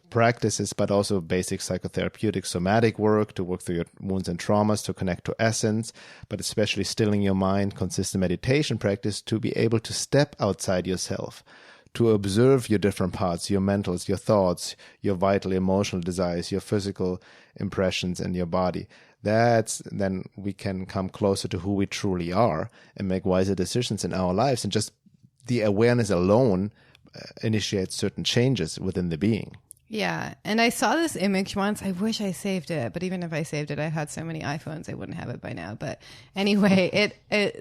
practices, but also basic psychotherapeutic somatic work to work through your wounds and traumas, to connect to essence, but especially stilling your mind, consistent meditation practice to be able to step outside yourself, to observe your different parts, your mentals, your thoughts, your vital emotional desires, your physical impressions in your body. Then we can come closer to who we truly are and make wiser decisions in our lives. And just the awareness alone initiates certain changes within the being. Yeah. And I saw this image once. I wish I saved it, but even if I saved it, I had so many iPhones, I wouldn't have it by now. But anyway,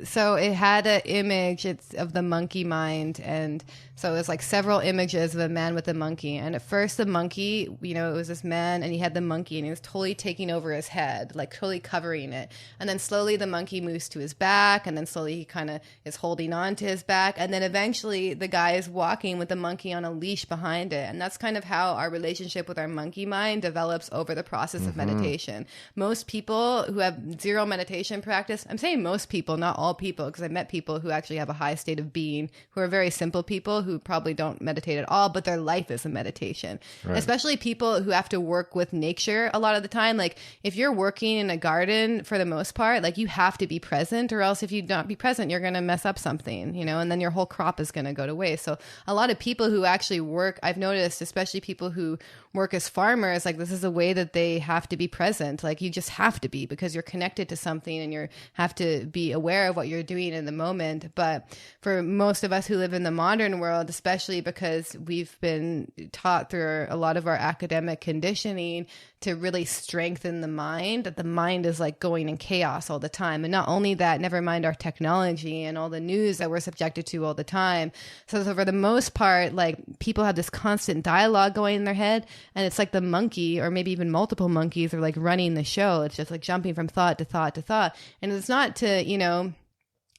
so it had an image of the monkey mind. And so it was like several images of a man with a monkey. And at first the monkey, it was this man and he had the monkey and he was totally taking over his head, like totally covering it. And then slowly the monkey moves to his back, and then slowly he kind of is holding on to his back. And then eventually the guy is walking with the monkey on a leash behind it. And that's kind of how our relationship with our monkey mind develops over the process of meditation. Most people who have zero meditation practice, I'm saying most people, not all people, because I've met people who actually have a high state of being, who are very simple people who probably don't meditate at all, but their life is a meditation. Right. Especially people who have to work with nature a lot of the time. Like if you're working in a garden, for the most part, like you have to be present, or else if you don't be present, you're going to mess up something, and then your whole crop is going to go to waste. So a lot of people who actually work, I've noticed, especially people who work as farmers, like this is a way that they have to be present. Like you just have to be, because you're connected to something and you have to be aware of what you're doing in the moment. But for most of us who live in the modern world, especially because we've been taught through a lot of our academic conditioning to really strengthen the mind, that the mind is like going in chaos all the time. And not only that, never mind our technology and all the news that we're subjected to all the time. So for the most part, like people have this constant dialogue going in their head, and it's like the monkey, or maybe even multiple monkeys, are like running the show. It's just like jumping from thought to thought to thought. And it's not to,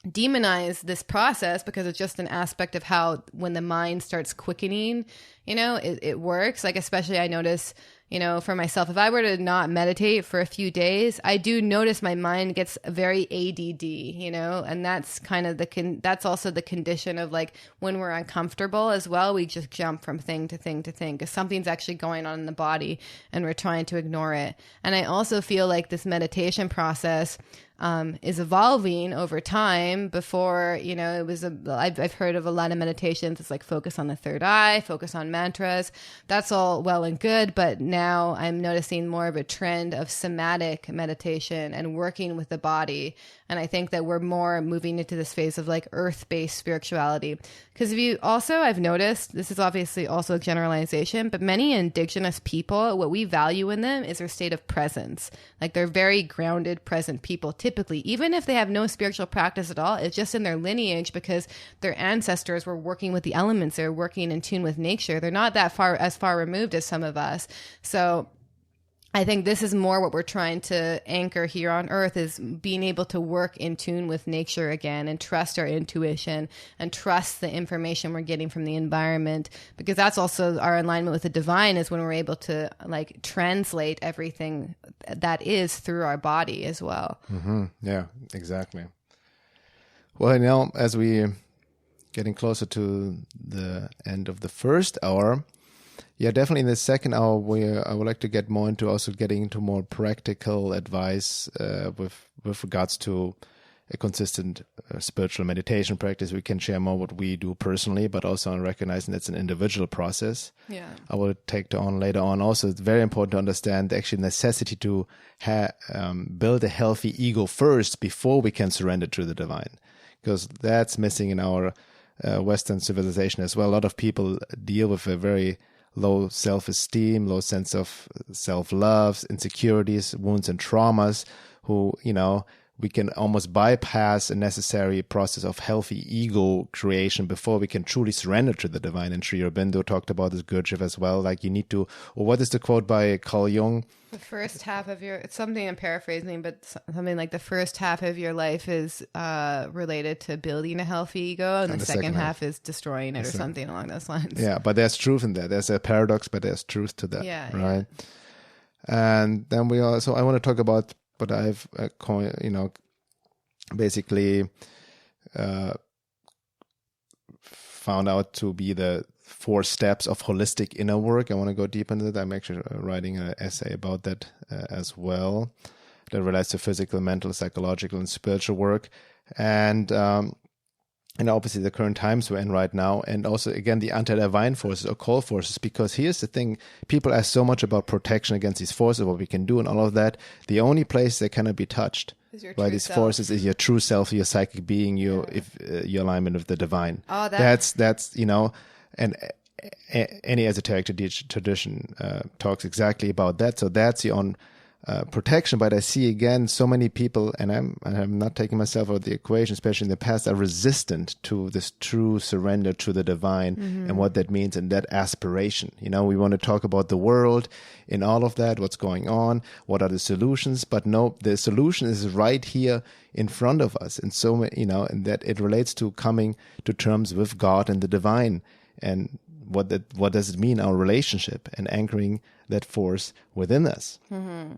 demonize this process, because it's just an aspect of how when the mind starts quickening, it works. Like especially I notice, for myself, if I were to not meditate for a few days, I do notice my mind gets very ADD, and that's kind of that's also the condition of like when we're uncomfortable as well, we just jump from thing to thing to thing because something's actually going on in the body and we're trying to ignore it. And I also feel like this meditation process is evolving over time. Before, I've heard of a lot of meditations. It's like focus on the third eye, focus on mantras. That's all well and good. But now I'm noticing more of a trend of somatic meditation and working with the body. And I think that we're more moving into this phase of like earth-based spirituality. Because I've noticed, this is obviously also a generalization, but many indigenous people, what we value in them is their state of presence. Like they're very grounded, present people, typically, even if they have no spiritual practice at all. It's just in their lineage because their ancestors were working with the elements. They're working in tune with nature. They're not as far removed as some of us. So I think this is more what we're trying to anchor here on Earth, is being able to work in tune with nature again and trust our intuition and trust the information we're getting from the environment, because that's also our alignment with the divine, is when we're able to like translate everything that is through our body as well. Mm-hmm. Yeah, exactly. Well, as we getting closer to the end of the first hour, yeah, definitely in the second hour, I would like to get more into also getting into more practical advice with regards to a consistent spiritual meditation practice. We can share more what we do personally, but also on recognizing it's an individual process. Yeah, I will take on later on. Also, it's very important to understand the actual necessity to build a healthy ego first before we can surrender to the divine, because that's missing in our Western civilization as well. A lot of people deal with a very low self-esteem, low sense of self-love, insecurities, wounds and traumas, who, we can almost bypass a necessary process of healthy ego creation before we can truly surrender to the divine. And Sri Aurobindo talked about this, Gurdjieff as well. Like you need to, or what is the quote by Carl Jung? The first half of it's something I'm paraphrasing, but something like the first half of your life is related to building a healthy ego, and the second half is destroying it, or something along those lines. Yeah, but there's truth in that. There's a paradox, but there's truth to that. Yeah, right. Yeah. And then I want to talk about what I've basically found out to be the 4 steps of holistic inner work. I want to go deep into that. I'm actually writing an essay about that as well, that relates to physical, mental, psychological, and spiritual work. And obviously the current times we're in right now, and also, again, the anti-divine forces or call forces, because here's the thing, people ask so much about protection against these forces, what we can do and all of that. The only place they cannot be touched by these forces is your true self, your psychic being, your alignment with the divine. Oh, that's and any esoteric tradition talks exactly about that. So that's your own protection. But I see again so many people, and I'm not taking myself out of the equation, especially in the past, are resistant to this true surrender to the divine and what that means, and that aspiration. We want to talk about the world in all of that, what's going on, what are the solutions, but no, the solution is right here in front of us. And so, and that it relates to coming to terms with God and the divine, and what does it mean, our relationship, and anchoring that force within us. Mm-hmm.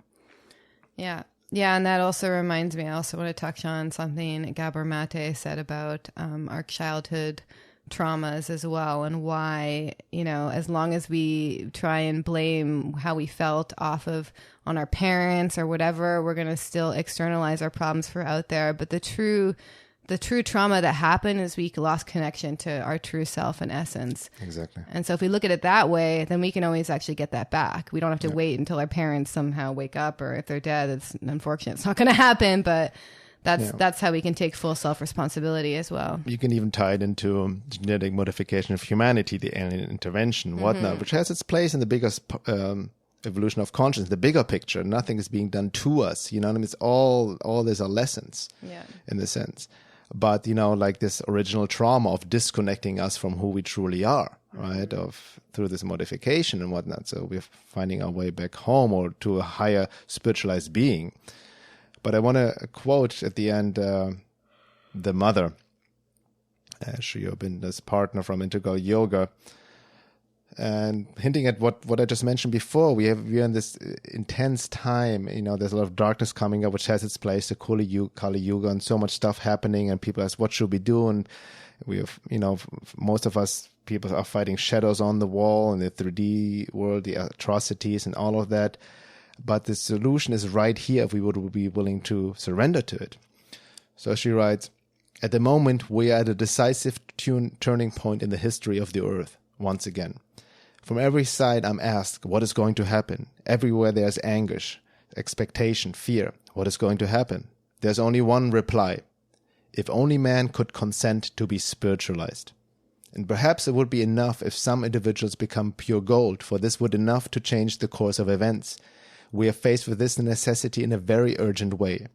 Yeah. Yeah, and that also reminds me, I also want to touch on something Gabor Mate said about our childhood traumas as well, and why, as long as we try and blame how we felt on our parents or whatever, we're going to still externalize our problems for out there. But the true trauma that happened is we lost connection to our true self and essence. Exactly. And so if we look at it that way, then we can always actually get that back. We don't have to wait until our parents somehow wake up, or if they're dead, it's unfortunate. It's not going to happen, but that's how we can take full self-responsibility as well. You can even tie it into genetic modification of humanity, the alien intervention, whatnot, which has its place in the biggest evolution of consciousness, the bigger picture. Nothing is being done to us. You know what I mean? It's all these are lessons in the sense. But, like this original trauma of disconnecting us from who we truly are, right? Through this modification and whatnot. So we're finding our way back home, or to a higher spiritualized being. But I want to quote at the end the mother, Sri Aurobindo's partner from Integral Yoga, And hinting at what I just mentioned before, we are in this intense time. There's a lot of darkness coming up, which has its place, the Kali Yuga, and so much stuff happening. And people ask, what should we do? And we have, most of us people are fighting shadows on the wall in the 3D world, the atrocities and all of that. But the solution is right here if we would be willing to surrender to it. So she writes, at the moment, we are at a decisive turning point in the history of the earth, once again. From every side, I'm asked, what is going to happen? Everywhere there's anguish, expectation, fear. What is going to happen? There's only one reply. If only man could consent to be spiritualized. And perhaps it would be enough if some individuals become pure gold, for this would enough to change the course of events. We are faced with this necessity in a very urgent way.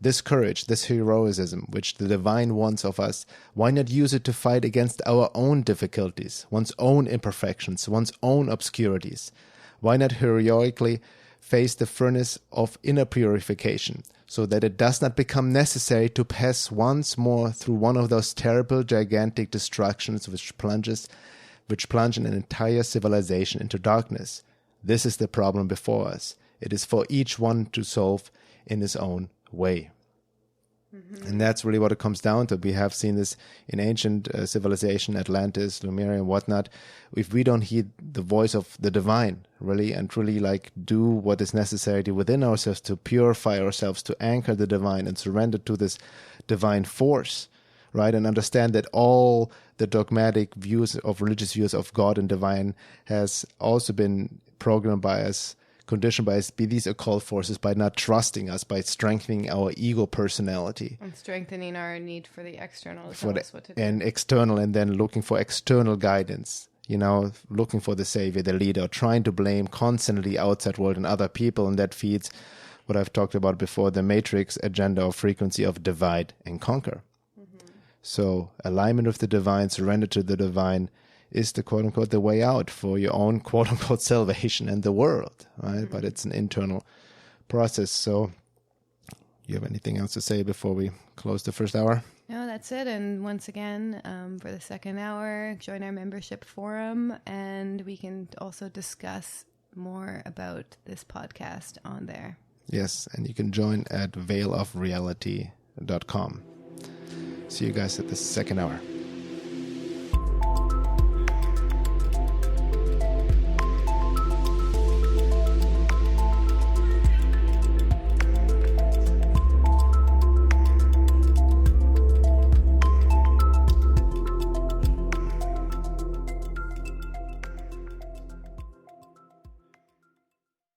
This courage, this heroism, which the divine wants of us, why not use it to fight against our own difficulties, one's own imperfections, one's own obscurities? Why not heroically face the furnace of inner purification, so that it does not become necessary to pass once more through one of those terrible, gigantic destructions which plunge an entire civilization into darkness? This is the problem before us. It is for each one to solve in his own way. Mm-hmm. And that's really what it comes down to. We have seen this in ancient civilization, Atlantis, Lemuria, and whatnot. If we don't heed the voice of the divine, really, and truly do what is necessary within ourselves to purify ourselves, to anchor the divine and surrender to this divine force, right? And understand that all the dogmatic views of religious views of God and divine has also been programmed by us, conditioned by these occult forces, by not trusting us, by strengthening our ego personality. And strengthening our need for the external to tell us what to do. And external, and then looking for external guidance, looking for the savior, the leader, trying to blame constantly outside world and other people. And that feeds what I've talked about before, the matrix agenda or frequency of divide and conquer. Mm-hmm. So alignment with the divine, surrender to the divine, is the quote-unquote the way out for your own quote-unquote salvation and the world, right? Mm-hmm. But it's an internal process. So you have anything else to say before we close the first hour? No, that's it. And once again, for the second hour, join our membership forum, and we can also discuss more about this podcast on there. Yes, and you can join at veilofreality.com. See you guys at the second hour.